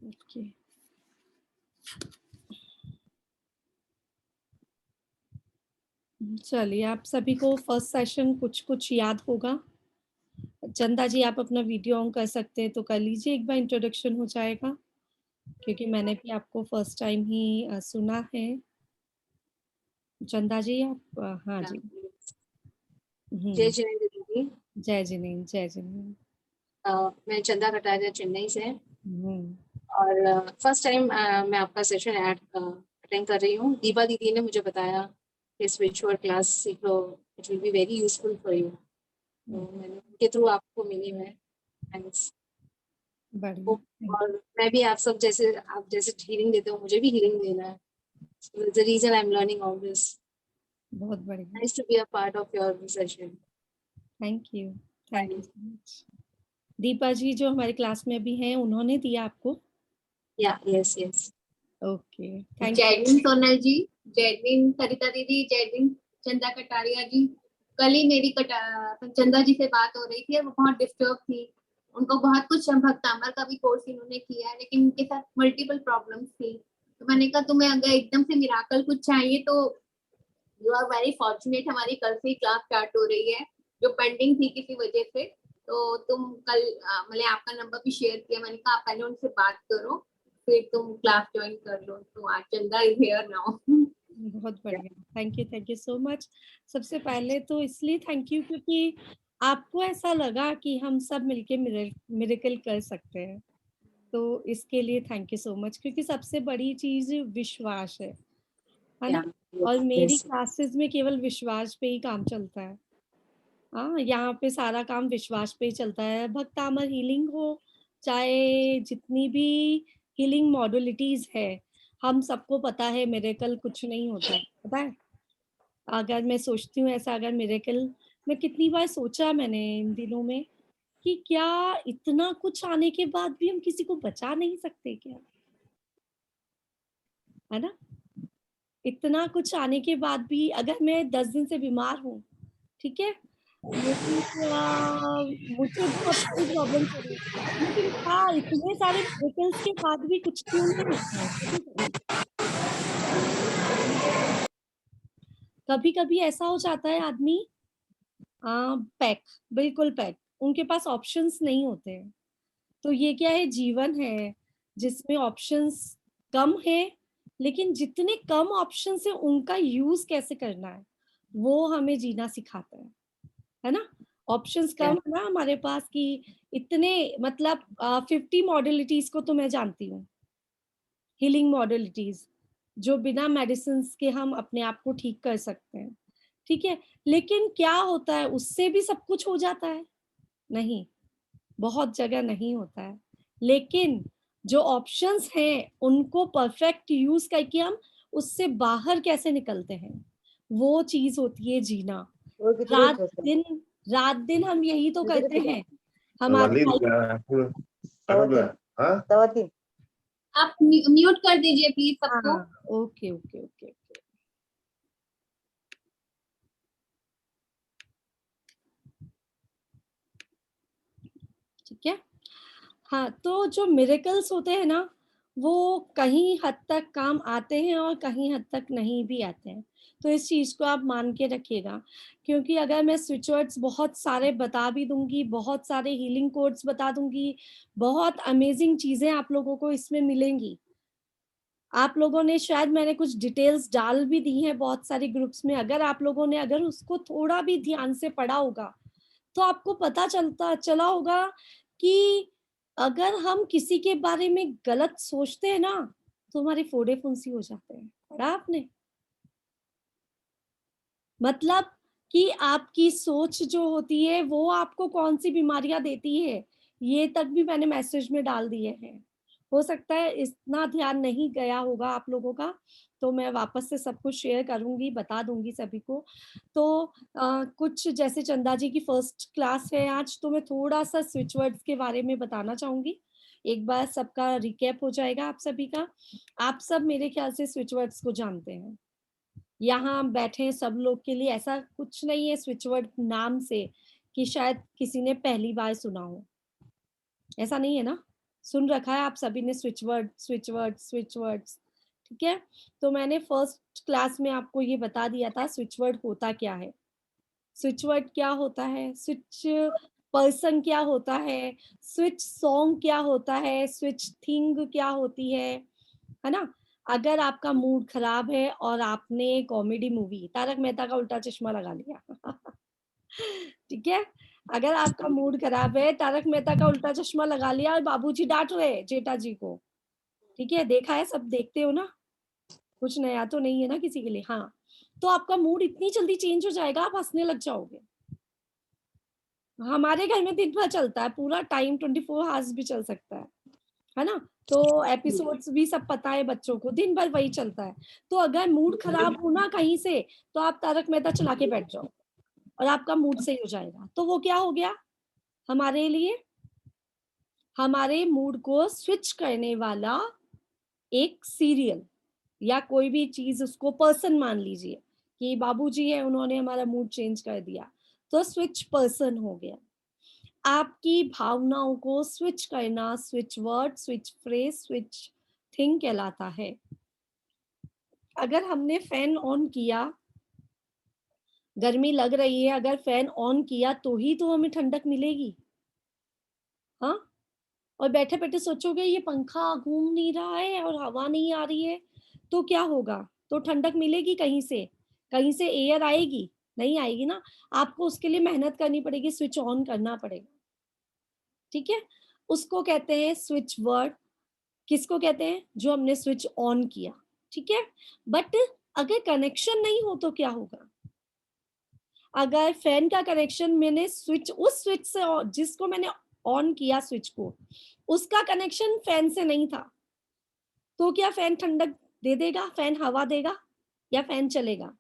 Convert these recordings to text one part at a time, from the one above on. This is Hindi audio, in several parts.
ओके। चलिए, आप सभी को फर्स्ट सेशन कुछ कुछ याद होगा। चंदा जी, आप अपना वीडियो ऑन कर सकते हैं तो कर लीजिए, एक बार इंट्रोडक्शन हो जाएगा, क्योंकि मैंने भी आपको फर्स्ट टाइम ही सुना है। चंदा जी आप हाँ जी। जय जिनेन्द्र दीदी। जय जिनेन्द्र, जय जिनेन्द्र। मैं चंदा कटारिया चेन्नई से हम्म, और फर्स्ट टाइम मैं आपका सेशन अटेंड कर रही हूँ। दीपा दीदी ने मुझे बताया कि स्पिरिचुअल क्लास सीख लो, it will be very useful for you. तो मैंने उनके थ्रू आपको मिली मैं। थैंक्स। बढ़िया, थैंक और मैं भी आप जैसे हीलिंग देते हो, मुझे भी हीलिंग देना है। The reason I am learning all this. You, बहुत बढ़िया, nice to be a part of your session. Thank you so much. Deepa ji जो हमारी क्लास में भी हैं, उन्होंने दिया आपको? या yes yes. Okay, thank you. जैडविन सोनल जी, जैडविन सरिता दीदी, जैडविन चंदा कटारिया जी। कल ही मेरी चंदा जी से बात हो रही थी, वो बहुत डिस्टर्ब थी। उनको बहुत कुछ भक्तामर का भी कोर्स इन्होंने किया है, लेकिन उनके साथ मल्टीपल प्रॉब्लम्स थी। तो मैंने कहा तुम्हें अगर एकदम से मिराकल कुछ चाहिए तो यू आर वेरी फॉर्चुनेट, हमारी कल से ही क्लास स्टार्ट हो रही है जो पेंडिंग थी किसी वजह से। तो तुम कल मैंने आपका नंबर भी शेयर किया, मैंने कहा आप पहले उनसे बात करो फिर तुम क्लास ज्वाइन कर लो। तो आज चंदा इज हियर नाउ। बहुत बढ़िया, थैंक यू सो मच। सबसे पहले तो इसलिए थैंक यू क्योंकि आपको ऐसा लगा कि हम सब मिलके मिरेकल कर सकते हैं, तो इसके लिए थैंक यू सो मच, क्योंकि सबसे बड़ी चीज विश्वास है ना। और मेरी यस क्लासेस में केवल विश्वास पे ही काम चलता है। हाँ, यहाँ पे सारा काम विश्वास पे ही चलता है। भक्तामर हीलिंग हो, चाहे जितनी भी हीलिंग मॉडलिटीज है, हम सबको पता है मिरेकल कुछ नहीं होता है, पता है। अगर मैं सोचती हूँ ऐसा, अगर मिरेकल, मैं कितनी बार सोचा मैंने इन दिनों में कि क्या इतना कुछ आने के बाद भी हम किसी को बचा नहीं सकते क्या, है ना। इतना कुछ आने के बाद भी अगर मैं 10 दिन से बीमार हूँ, ठीक है, मेरी मुझे बहुत सारी प्रॉब्लम हो रही है, लेकिन क्या इतने सारे मेडिकल्स के बाद भी कुछ क्यों नहीं होता है कभी कभी। कभी कभी ऐसा हो जाता है आदमी पैक, बिल्कुल पैक, उनके पास ऑप्शंस नहीं होते हैं। तो ये क्या है, जीवन है जिसमें ऑप्शंस कम है, लेकिन जितने कम ऑप्शंस है उनका यूज कैसे करना है वो हमें जीना सिखाता है ना। ऑप्शंस कम है ना हमारे पास कि इतने, मतलब 50 मॉडलिटीज को तो मैं जानती हूँ, हीलिंग मॉडलिटीज, जो बिना मेडिसिन के हम अपने आप को ठीक कर सकते हैं, ठीक है। लेकिन क्या होता है, उससे भी सब कुछ हो जाता है? नहीं, बहुत जगह नहीं होता है। लेकिन जो ऑप्शंस हैं उनको परफेक्ट यूज करके हम उससे बाहर कैसे निकलते हैं, वो चीज होती है जीना। रात दिन, रात दिन हम यही तो करते हैं। हमारी आप म्यूट कर दीजिए प्लीज सबको। हाँ, ओके ओके ओके ओके, ठीक है। हाँ, तो जो मिरेकल्स होते हैं ना, वो कहीं हद तक काम आते हैं और कहीं हद तक नहीं भी आते हैं। तो इस चीज को आप मान के रखिएगा, क्योंकि अगर मैं स्विच वर्ड्स बहुत सारे बता भी दूंगी, बहुत सारे हीलिंग कोड्स बता दूंगी, बहुत अमेजिंग चीजें आप लोगों को इसमें मिलेंगी। आप लोगों ने शायद, मैंने कुछ डिटेल्स डाल भी दी हैं बहुत सारे ग्रुप्स में, अगर आप लोगों ने अगर उसको थोड़ा भी ध्यान से पढ़ा होगा तो आपको पता चला होगा कि अगर हम किसी के बारे में गलत सोचते हैं ना, तो हमारे फोड़े फुंसी हो जाते हैं। पढ़ा आपने? मतलब कि आपकी सोच जो होती है वो आपको कौन सी बीमारियां देती है, ये तक भी मैंने मैसेज में डाल दिए हैं। हो सकता है इतना ध्यान नहीं गया होगा आप लोगों का, तो मैं वापस से सब कुछ शेयर करूंगी, बता दूंगी सभी को। तो कुछ जैसे चंदा जी की फर्स्ट क्लास है आज, तो मैं थोड़ा सा स्विच वर्ड्स के बारे में बताना चाहूंगी। एक बार सबका रिकैप हो जाएगा आप सभी का। आप सब मेरे ख्याल से स्विच वर्ड्स को जानते हैं, यहाँ बैठे सब लोग के लिए ऐसा कुछ नहीं है स्विचवर्ड नाम से कि शायद किसी ने पहली बार सुना हो, ऐसा नहीं है ना। सुन रखा है आप सभी ने, switch word, switch word, switch words, ठीक है? तो मैंने फर्स्ट क्लास में आपको ये बता दिया था स्विच वर्ड होता क्या है, स्विच वर्ड क्या होता है, स्विच पर्सन क्या होता है, स्विच सॉन्ग क्या होता है, स्विच थिंग क्या होती है ना? अगर आपका मूड खराब है और आपने कॉमेडी मूवी तारक मेहता का उल्टा चश्मा लगा लिया ठीक है? अगर आपका मूड खराब है, तारक मेहता का उल्टा चश्मा लगा लिया और बाबूजी डांट रहे हैं जेठा जी को, ठीक है? देखा है, सब देखते हो ना? कुछ नया तो नहीं है ना किसी के लिए? हाँ, तो आपका मूड इतनी जल्दी चेंज हो जाएगा, आप हंसने लग जाओगे। हमारे घर में दिन भर चलता है, पूरा टाइम 24 आवर्स भी चल सकता है ना? तो एपिसोड्स भी सब पता है बच्चों को, दिन भर वही चलता है। तो अगर मूड खराब हो ना कहीं से, तो आप तारक मेहता चला के बैठ जाओ और आपका मूड सही हो जाएगा। तो वो क्या हो गया हमारे लिए? हमारे मूड को स्विच करने वाला एक सीरियल या कोई भी चीज, उसको पर्सन मान लीजिए कि बाबूजी है, उन्होंने हमारा मूड चेंज कर दिया, तो स्विच पर्सन हो गया। आपकी भावनाओं को स्विच करना switch word, switch phrase, switch thing कहलाता है। अगर हमने फैन ऑन किया, गर्मी लग रही है, अगर फैन ऑन किया तो ही तो हमें ठंडक मिलेगी। हाँ, और बैठे बैठे सोचोगे ये पंखा घूम नहीं रहा है और हवा नहीं आ रही है, तो क्या होगा? तो ठंडक मिलेगी कहीं से? कहीं से एयर आएगी? नहीं आएगी ना। आपको उसके लिए मेहनत करनी पड़ेगी, स्विच ऑन करना पड़ेगा, ठीक है? उसको कहते हैं स्विच वर्ड। किसको कहते हैं? जो हमने स्विच ऑन किया, ठीक है? बट अगर कनेक्शन नहीं हो तो क्या होगा? अगर फैन का कनेक्शन मैंने स्विच, उस स्विच से जिसको मैंने ऑन किया स्विच को, उसका कनेक्शन फैन से नहीं था, तो क्या फैन ठंडक दे देगा, फैन हवा देगा या फैन चलेगा?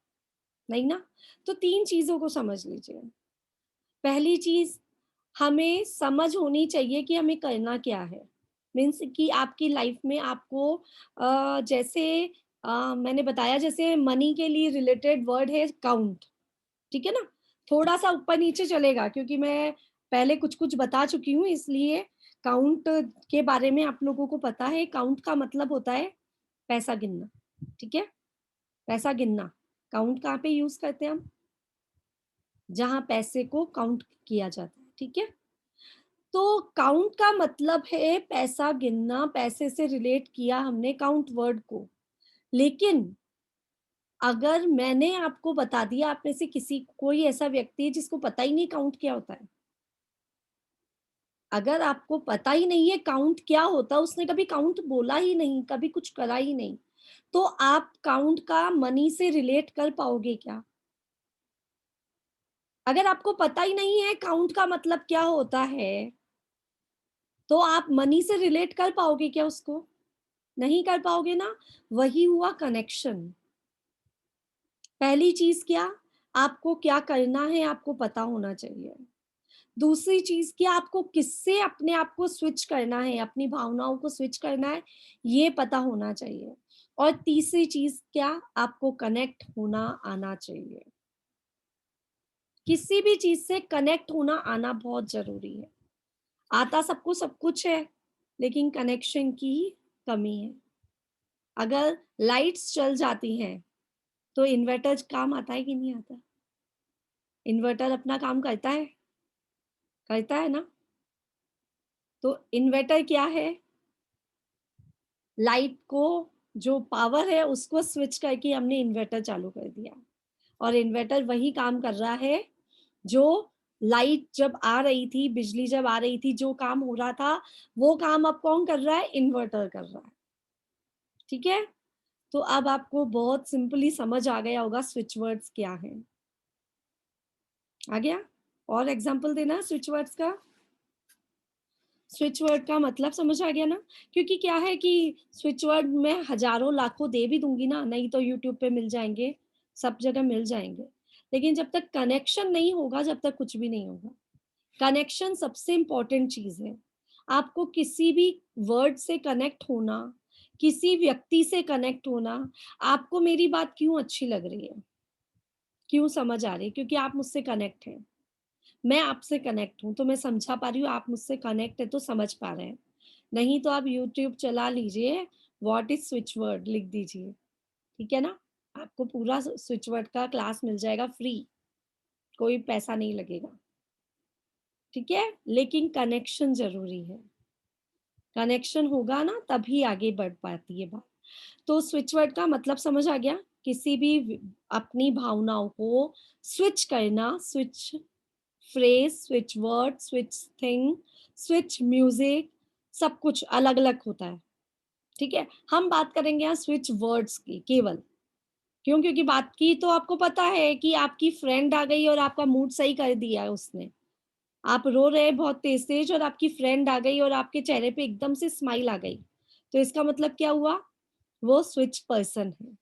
नहीं ना। तो 3 चीजों को समझ लीजिए। पहली चीज, हमें समझ होनी चाहिए कि हमें करना क्या है। मीन्स कि आपकी लाइफ में आपको जैसे मैंने बताया, जैसे मनी के लिए रिलेटेड वर्ड है काउंट, ठीक है ना? थोड़ा-सा ऊपर-नीचे चलेगा क्योंकि मैं पहले कुछ-कुछ बता चुकी हूँ, इसलिए काउंट के बारे में आप लोगों को पता है। काउंट का मतलब होता है पैसा गिनना, ठीक है? पैसा गिनना। काउंट कहाँ पे यूज़ करते हैं हम? जहाँ पैसे को काउंट किया जाता है, ठीक है? तो काउंट का मतलब है पैसा गिनना, पैसे से रिलेट किया हमने काउंट वर्ड को। लेकिन अगर मैंने आपको बता दिया, आप में से किसी, कोई ऐसा व्यक्ति है जिसको पता ही नहीं काउंट क्या होता है। अगर आपको पता ही नहीं है काउंट क्या होता है, उसने कभी काउंट बोला ही नहीं, कभी कुछ करा ही नहीं, तो आप काउंट का मनी से रिलेट कर पाओगे क्या? अगर आपको पता ही नहीं है काउंट का मतलब क्या होता है, तो आप मनी से रिलेट कर पाओगे क्या उसको? नहीं कर पाओगे ना। वही हुआ कनेक्शन। पहली चीज क्या? आपको क्या करना है आपको पता होना चाहिए। दूसरी चीज क्या? आपको किससे अपने आप को स्विच करना है, अपनी भावनाओं को स्विच करना है, ये पता होना चाहिए। और तीसरी चीज क्या? आपको कनेक्ट होना आना चाहिए। किसी भी चीज से कनेक्ट होना आना बहुत जरूरी है। आता सबको सब कुछ है, लेकिन कनेक्शन की कमी है। अगर लाइट्स चल जाती हैं तो इन्वर्टर काम आता है कि नहीं आता? इन्वर्टर अपना काम करता है ना? तो इन्वर्टर क्या है? लाइट को, जो पावर है उसको स्विच करके हमने इन्वर्टर चालू कर दिया, और इन्वर्टर वही काम कर रहा है जो लाइट जब आ रही थी, बिजली जब आ रही थी, जो काम हो रहा था, वो काम अब कौन कर रहा है? इन्वर्टर कर रहा है, ठीक है? तो अब आपको बहुत सिंपली समझ आ गया होगा स्विच वर्ड्स क्या है। आ गया? और एग्जांपल देना स्विच वर्ड्स का। स्विच वर्ड का मतलब समझ आ गया ना? क्योंकि क्या है कि स्विच वर्ड मैं हजारों लाखों दे भी दूंगी ना, नहीं तो यूट्यूब पे मिल जाएंगे, सब जगह मिल जाएंगे, लेकिन जब तक कनेक्शन नहीं होगा, जब तक कुछ भी नहीं होगा। कनेक्शन सबसे इंपॉर्टेंट चीज है। आपको किसी भी वर्ड से कनेक्ट होना, किसी व्यक्ति से कनेक्ट होना, आपको मेरी बात क्यों अच्छी लग रही है, क्यों समझ आ रही है? क्योंकि आप मुझसे कनेक्ट हैं, मैं आपसे कनेक्ट हूं, तो मैं समझा पा रही हूँ, आप मुझसे कनेक्ट है तो समझ पा रहे हैं। नहीं तो आप यूट्यूब चला लीजिए, व्हाट इज स्विच वर्ड लिख दीजिए, ठीक है ना? आपको पूरा स्विच वर्ड का क्लास मिल जाएगा फ्री, कोई पैसा नहीं लगेगा, ठीक है? लेकिन कनेक्शन जरूरी है, कनेक्शन होगा ना तभी आगे बढ़ पाती है बात। तो स्विच वर्ड का मतलब समझ आ गया? किसी भी अपनी भावनाओं को स्विच करना, switch phrase, switch word, switch thing, switch music, सब कुछ अलग अलग होता है, ठीक है? हम बात करेंगे यहाँ स्विच वर्ड्स की केवल, क्यों? क्योंकि बात की तो आपको पता है कि आपकी फ्रेंड आ गई और आपका मूड सही कर दिया है उसने, आप रो रहे हैं बहुत तेज तेज और आपकी फ्रेंड आ गई और आपके चेहरे पे एकदम से स्माइल आ गई, तो इसका मतलब क्या हुआ? वो स्विच पर्सन है,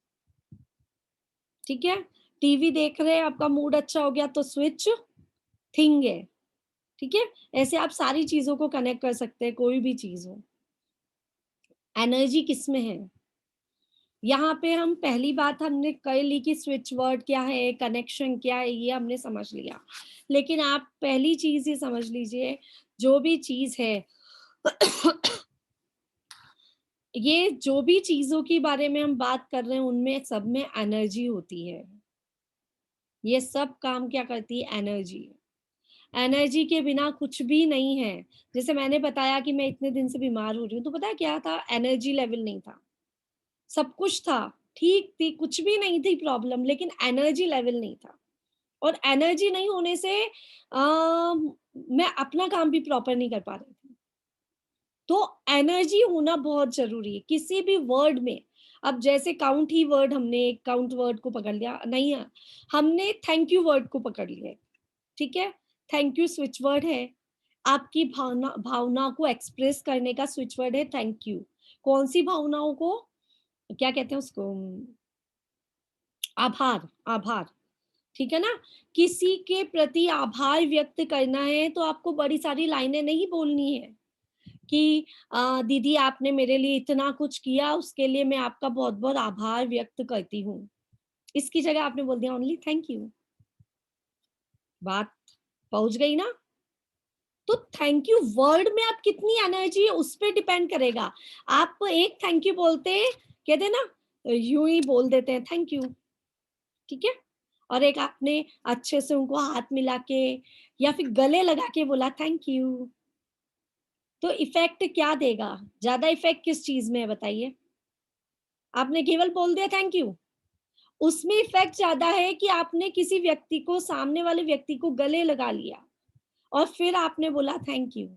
ठीक है? टीवी देख रहे हैं, आपका मूड अच्छा हो गया तो स्विच थिंग है, ठीक है? ऐसे आप सारी चीजों को कनेक्ट कर सकते हैं, कोई भी चीज हो। एनर्जी किसमें है? यहाँ पे हम पहली बात हमने कर ली कि स्विच वर्ड क्या है, कनेक्शन क्या है, ये हमने समझ लिया। लेकिन आप पहली चीज ये समझ लीजिए, जो भी चीज है ये जो भी चीजों के बारे में हम बात कर रहे हैं उनमें सब में एनर्जी होती है। ये सब काम क्या करती है? एनर्जी। एनर्जी के बिना कुछ भी नहीं है। जैसे मैंने बताया कि मैं इतने दिन से बीमार हो रही हूँ, तो पता है क्या था? एनर्जी लेवल नहीं था, सब कुछ था, ठीक थी, कुछ भी नहीं थी प्रॉब्लम, लेकिन एनर्जी लेवल नहीं था। और एनर्जी नहीं होने से मैं अपना काम भी प्रॉपर नहीं कर पा रही थी। तो एनर्जी होना बहुत जरूरी है किसी भी वर्ड में। अब जैसे काउंट ही वर्ड, हमने काउंट वर्ड को पकड़ लिया नहीं है, हमने थैंक यू वर्ड को पकड़ लिया, ठीक है? थैंक यू स्विच वर्ड है, आपकी भावना को एक्सप्रेस करने का स्विच वर्ड है थैंक यू। कौन सी भावनाओं को, क्या कहते हैं उसको, आभार, आभार, ठीक है ना? किसी के प्रति आभार व्यक्त करना है तो आपको बड़ी सारी लाइनें नहीं बोलनी है कि दीदी आपने मेरे लिए इतना कुछ किया, उसके लिए मैं आपका बहुत बहुत आभार व्यक्त करती हूँ। इसकी जगह आपने बोल दिया ओनली थैंक यू, बात पहुंच गई ना? तो थैंक यू वर्ड में आप कितनी एनर्जी है उस पर डिपेंड करेगा। आप एक थैंक यू बोलते कहते ना, यूं ही बोल देते हैं थैंक यू, ठीक है? और एक आपने अच्छे से उनको हाथ मिला के या फिर गले लगा के बोला थैंक यू, तो इफेक्ट क्या देगा? ज्यादा इफेक्ट किस चीज में है बताइए? आपने केवल बोल दिया थैंक यू, उसमें इफेक्ट ज्यादा है कि आपने किसी व्यक्ति को, सामने वाले व्यक्ति को गले लगा लिया और फिर आपने बोला थैंक यू।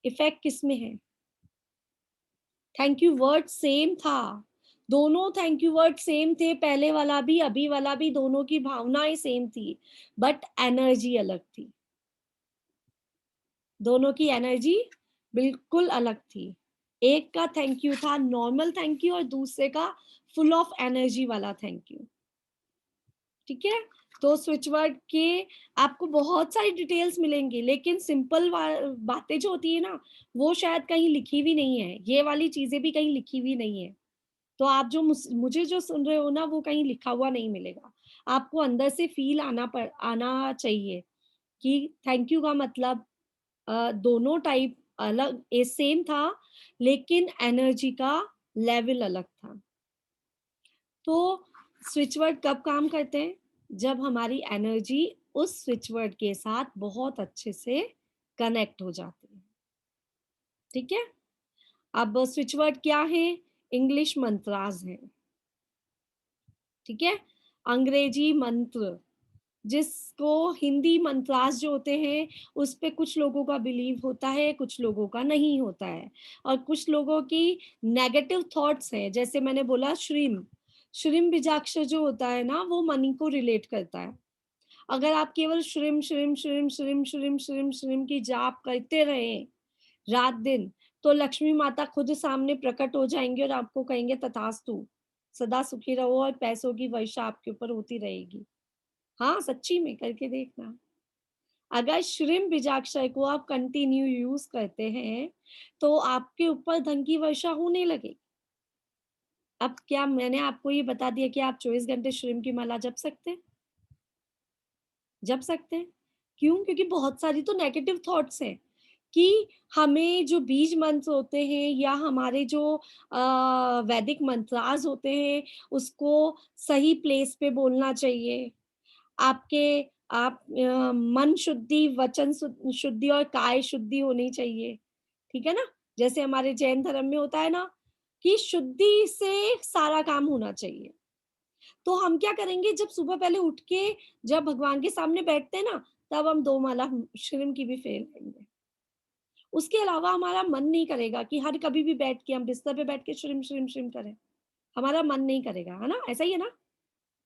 इफेक्ट किस में है? थैंक यू वर्ड सेम था, दोनों थैंक यू वर्ड सेम थे, पहले वाला भी अभी वाला भी, दोनों की भावनाएं सेम थी, बट एनर्जी अलग थी। दोनों की एनर्जी बिल्कुल अलग थी। एक का थैंक यू था नॉर्मल थैंक यू और दूसरे का फुल ऑफ एनर्जी वाला थैंक यू, ठीक है? तो स्विच वर्ड के आपको बहुत सारी डिटेल्स मिलेंगी, लेकिन सिंपल बातें जो होती है ना, वो शायद कहीं लिखी हुई नहीं है, ये वाली चीजें भी कहीं लिखी हुई नहीं है। तो आप जो मुझे जो सुन रहे हो ना, वो कहीं लिखा हुआ नहीं मिलेगा, आपको अंदर से फील आना चाहिए कि थैंक यू का मतलब दोनों टाइप अलग सेम था, लेकिन एनर्जी का लेवल अलग था। तो स्विच वर्ड कब काम करते हैं? जब हमारी एनर्जी उस स्विच वर्ड के साथ बहुत अच्छे से कनेक्ट हो जाती है, ठीक है? अब स्विच वर्ड क्या है? इंग्लिश मंत्राज है, ठीक है? अंग्रेजी मंत्र, जिसको हिंदी मंत्रास जो होते हैं उस पे कुछ लोगों का बिलीव होता है, कुछ लोगों का नहीं होता है, और कुछ लोगों की नेगेटिव थॉट्स हैं। जैसे मैंने बोला श्रीम, श्रीम बीजाक्षर जो होता है ना, वो मनी को रिलेट करता है। अगर आप केवल श्रीम श्रीम श्रीम श्रीम श्रीम श्रीम श्रीम की जाप करते रहे रात दिन, तो लक्ष्मी माता खुद सामने प्रकट हो जाएंगे और आपको कहेंगे तथास्तु, सदा सुखी रहो और पैसों की वर्षा आपके ऊपर होती रहेगी। हाँ, सच्ची में करके देखना। अगर श्रीम बीजाक्षर को आप कंटिन्यू यूज करते हैं तो आपके ऊपर धन की वर्षा होने लगेगी। अब क्या मैंने आपको ये बता दिया कि आप 24 घंटे श्रीम की माला जप सकते हैं? जप सकते हैं। क्यों? क्योंकि बहुत सारी तो नेगेटिव थॉट्स हैं कि हमें जो बीज मंत्र होते हैं या हमारे जो वैदिक मंत्रास होते हैं उसको सही प्लेस पे बोलना चाहिए। आप मन शुद्धि, वचन शुद्धि और काय शुद्धि होनी चाहिए, ठीक है ना? जैसे हमारे जैन धर्म में होता है ना कि शुद्धि से सारा काम होना चाहिए। तो हम क्या करेंगे, जब सुबह पहले उठ के जब भगवान के सामने बैठते हैं ना, तब हम 2 माला श्रीम की भी फेर लेंगे। उसके अलावा हमारा मन नहीं करेगा कि हर कभी भी बैठ के हम बिस्तर पे बैठ के श्रीम, श्रीम, श्रीम करें। हमारा मन नहीं करेगा, है ना? ऐसा ही है ना?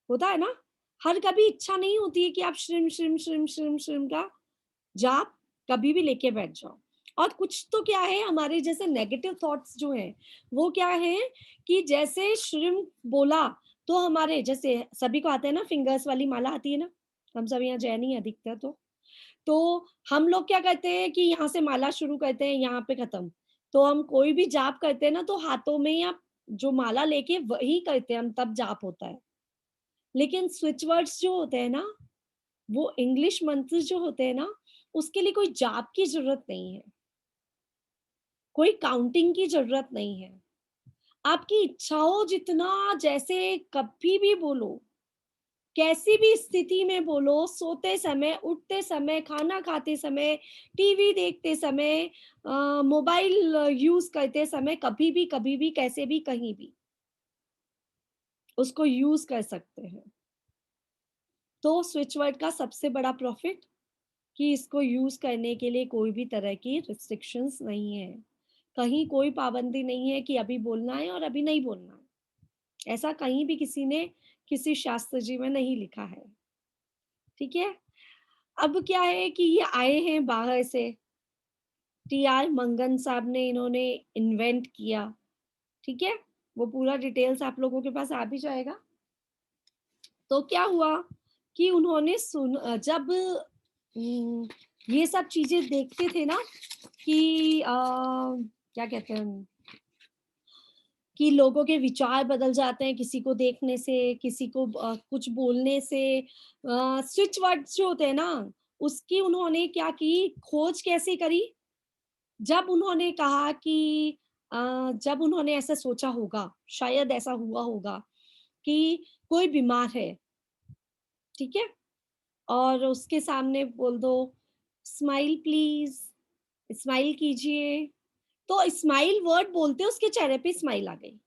होता है ना? हर कभी इच्छा नहीं होती है कि आप श्रीम, श्रीम, श्रीम, श्रीम, श्रीम का जाप कभी भी लेके बैठ जाओ। और कुछ तो क्या है, हमारे जैसे नेगेटिव थॉट्स जो हैं, वो क्या है कि जैसे श्रीम बोला तो हमारे जैसे सभी को आते हैं ना, फिंगर्स वाली माला आती है ना, हम सब यहाँ जैन ही अधिकतर तो हम लोग क्या करते हैं कि यहाँ से माला शुरू करते हैं, यहाँ पे खत्म। तो हम कोई भी जाप करते हैं ना, तो हाथों में या जो माला लेके वही करते हैं हम, तब जाप होता है। लेकिन स्विच वर्ड्स जो होते हैं ना, वो इंग्लिश मंत्र जो होते हैं ना, उसके लिए कोई जाप की जरूरत नहीं है, कोई काउंटिंग की जरूरत नहीं है। आपकी इच्छा हो जितना, जैसे कभी भी बोलो, कैसी भी स्थिति में बोलो, सोते समय, उठते समय, खाना खाते समय, टीवी देखते समय, मोबाइल यूज करते समय, कभी भी, कैसे भी, कहीं भी उसको यूज कर सकते हैं। तो स्विच वर्ड का सबसे बड़ा प्रॉफिट कि इसको यूज करने के लिए कोई भी तरह की रिस्ट्रिक्शंस नहीं है, कहीं कोई पाबंदी नहीं है कि अभी बोलना है और अभी नहीं बोलना है। ऐसा कहीं भी किसी ने किसी शास्त्र जी में नहीं लिखा है, ठीक है? अब क्या है कि ये आए हैं बाहर से, टी.आर. मंगन साहब ने इन्होंने इन्वेंट किया, ठीक है? वो पूरा डिटेल्स आप लोगों के पास आ भी जाएगा। तो क्या हुआ कि उन्होंने जब ये सब चीजें देखते थे ना कि क्या कहते हैं कि लोगों के विचार बदल जाते हैं किसी को देखने से, किसी को कुछ बोलने से, स्विच वर्ड्स जो होते हैं ना, उसकी उन्होंने क्या की खोज कैसे करी, जब उन्होंने कहा कि जब उन्होंने ऐसा सोचा होगा, शायद ऐसा हुआ होगा कि कोई बीमार है, ठीक है? और उसके सामने बोल दो स्माइल प्लीज, स्माइल कीजिए, तो स्माइल वर्ड बोलते उसके चेहरे पे स्माइल आ गई,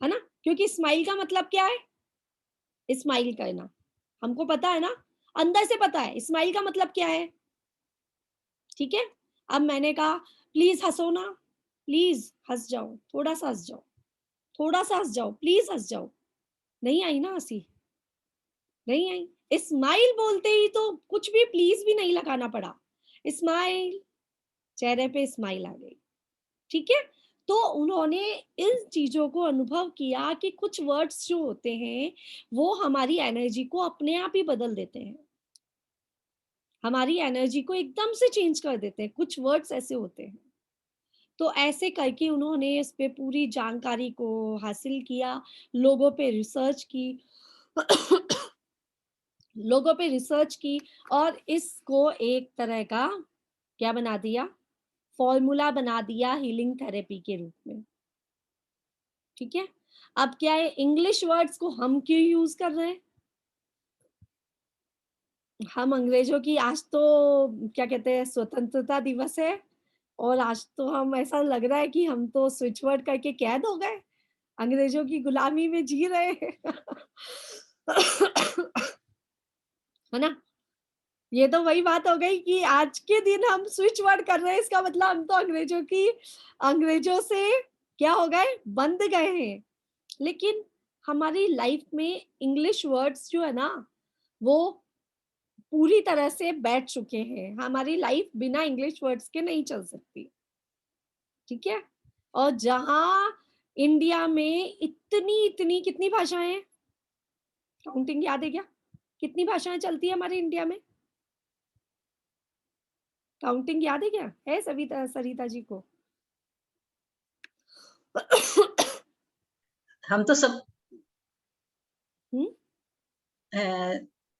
है ना? क्योंकि स्माइल का मतलब क्या है? स्माइल करना। हमको पता है ना, अंदर से पता है स्माइल का मतलब क्या है, ठीक है? अब मैंने कहा प्लीज हंसो ना, प्लीज हंस जाओ, थोड़ा सा हंस जाओ, थोड़ा सा हंस जाओ, प्लीज हंस जाओ। नहीं आई ना हंसी, नहीं आई। स्माइल बोलते ही तो कुछ भी प्लीज भी नहीं लगाना पड़ा, स्माइल, चेहरे पे स्माइल आ गई, ठीक है? तो उन्होंने इन चीजों को अनुभव किया कि कुछ वर्ड्स जो होते हैं वो हमारी एनर्जी को अपने आप ही बदल देते हैं, हमारी एनर्जी को एकदम से चेंज कर देते हैं, कुछ वर्ड्स ऐसे होते हैं। तो ऐसे करके उन्होंने इस पे पूरी जानकारी को हासिल किया, लोगों पे रिसर्च की लोगों पे रिसर्च की और इसको एक तरह का क्या बना दिया, फॉर्मूला बना दिया हीलिंग थेरेपी के रूप में, ठीक है? अब क्या है, इंग्लिश वर्ड्स को हम क्यों यूज कर रहे हैं? हम अंग्रेजों की आज तो क्या कहते हैं स्वतंत्रता दिवस है, और आज तो हम ऐसा लग रहा है कि हम तो स्विच वर्ड करके कैद हो गए, अंग्रेजों की गुलामी में जी रहे हैं है ना? ये तो वही बात हो गई कि आज के दिन हम स्विच वर्ड कर रहे हैं, इसका मतलब हम तो अंग्रेजों से क्या हो गए, बंध गए हैं। लेकिन हमारी लाइफ में इंग्लिश वर्ड्स जो है ना, वो पूरी तरह से बैठ चुके हैं, हमारी लाइफ बिना इंग्लिश वर्ड्स के नहीं चल सकती, ठीक है? और जहां इंडिया में इतनी इतनी कितनी भाषाएं हैं, काउंटिंग याद है क्या? कितनी भाषाएं चलती है हमारे इंडिया में? काउंटिंग याद है क्या? है सविता सरिता जी को? हम तो सब हम्म?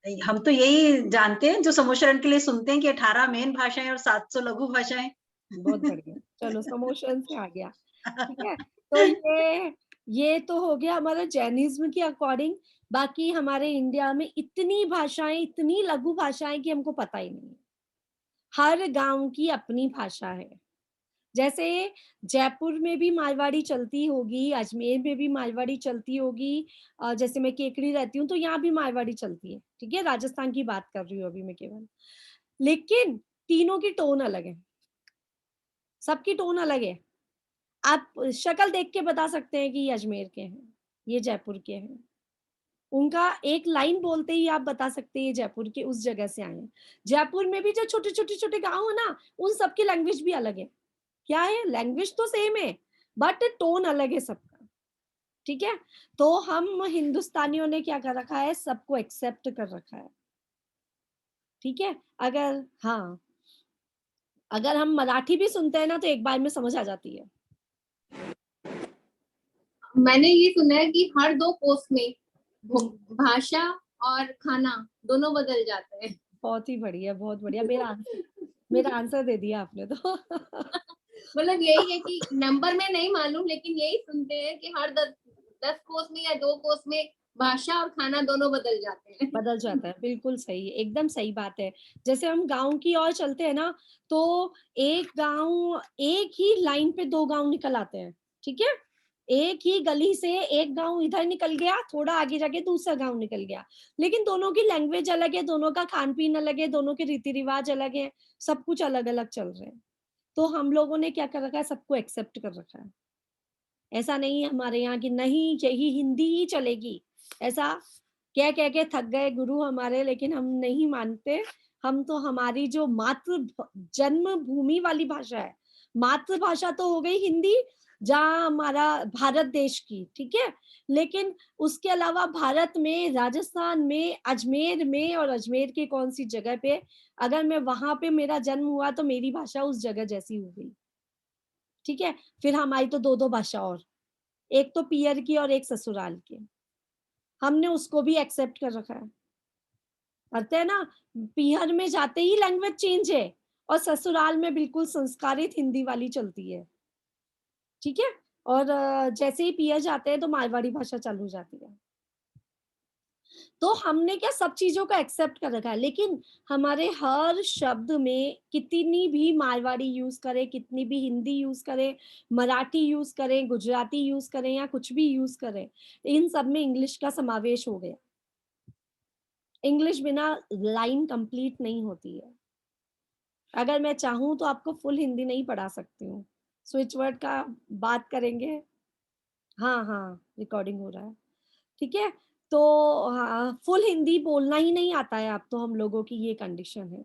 हम तो यही जानते हैं जो समोशरण के लिए सुनते हैं कि 18 मेन भाषाएं और 700 लघु भाषाएं। बहुत बढ़िया, चलो समोशन से आ गया, ठीक है। तो ये तो हो गया हमारा जैनिज्म के अकॉर्डिंग। बाकी हमारे इंडिया में इतनी भाषाएं, इतनी लघु भाषाएं कि हमको पता ही नहीं है। हर गांव की अपनी भाषा है। जैसे जयपुर में भी मारवाड़ी चलती होगी, अजमेर में भी मारवाड़ी चलती होगी, जैसे मैं केकड़ी रहती हूँ तो यहाँ भी मारवाड़ी चलती है, ठीक है। राजस्थान की बात कर रही हूँ अभी मैं केवल, लेकिन तीनों की टोन अलग है, सबकी टोन अलग है। आप शक्ल देख के बता सकते हैं कि ये अजमेर के हैं, ये जयपुर के हैं। उनका एक लाइन बोलते ही आप बता सकते हैं ये जयपुर के उस जगह से आए हैं। जयपुर में भी जो छोटे छोटे छोटे गांव है ना, उन सबकी लैंग्वेज भी अलग है। क्या है, लैंग्वेज तो सेम है बट टोन अलग है सबका, ठीक है। तो हम हिंदुस्तानियों ने क्या कर रखा है, सबको एक्सेप्ट कर रखा है, ठीक है। अगर हाँ, अगर हम मराठी भी सुनते हैं ना तो एक बार में समझ आ जाती है। मैंने ये सुना है कि हर 2 कोस में भाषा और खाना दोनों बदल जाते हैं। बहुत ही बढ़िया, बहुत बढ़िया। मेरा आंसर दे दिया आपने तो। मतलब यही है कि नंबर में नहीं मालूम, लेकिन यही सुनते हैं कि हर 10 कोस में या 2 कोस में भाषा और खाना दोनों बदल जाते हैं। बदल जाता है, बिल्कुल सही, एकदम सही बात है। जैसे हम गांव की ओर चलते हैं ना, तो एक गांव, एक ही लाइन पे 2 गांव निकल आते हैं, ठीक है। एक ही गली से एक गांव इधर निकल गया, थोड़ा आगे जाके दूसरा गांव निकल गया, लेकिन दोनों की लैंग्वेज अलग है, दोनों का खान पीन अलग है, दोनों के रीति रिवाज अलग है, सब कुछ अलग अलग चल रहे हैं। तो हम लोगों ने क्या कर रखा है, सबको एक्सेप्ट कर रखा है। ऐसा नहीं है हमारे यहाँ की नहीं यही हिंदी ही चलेगी, ऐसा कह कह के थक गए गुरु हमारे, लेकिन हम नहीं मानते। हम तो हमारी जो जन्म भूमि वाली भाषा है, मातृभाषा तो हो गई हिंदी, जहाँ हमारा भारत देश की, ठीक है। लेकिन उसके अलावा भारत में, राजस्थान में, अजमेर में, और अजमेर के कौन सी जगह पे अगर मैं वहां पे मेरा जन्म हुआ तो मेरी भाषा उस जगह जैसी हो गई, ठीक है। फिर हमारी तो 2 भाषा, और एक तो पियर की और एक ससुराल की, हमने उसको भी एक्सेप्ट कर रखा है। पता है ना, पियर में जाते ही लैंग्वेज चेंज है, और ससुराल में बिल्कुल संस्कारित हिंदी वाली चलती है, ठीक है। और जैसे ही पियर जाते हैं तो मारवाड़ी भाषा चालू हो जाती है। तो हमने क्या सब चीजों को एक्सेप्ट कर रखा है, लेकिन हमारे हर शब्द में कितनी भी मारवाड़ी यूज करें, कितनी भी हिंदी यूज करें, मराठी यूज करें, गुजराती यूज करें, या कुछ भी यूज करें, इन सब में इंग्लिश का समावेश हो गया। इंग्लिश बिना लाइन कंप्लीट नहीं होती है। अगर मैं चाहूं तो आपको फुल हिंदी नहीं पढ़ा सकती हूँ, स्विच वर्ड का बात करेंगे। हाँ हाँ, रिकॉर्डिंग हो रहा है, ठीक है। तो हाँ, फुल हिंदी बोलना ही नहीं आता है अब तो हम लोगों की, ये कंडीशन है।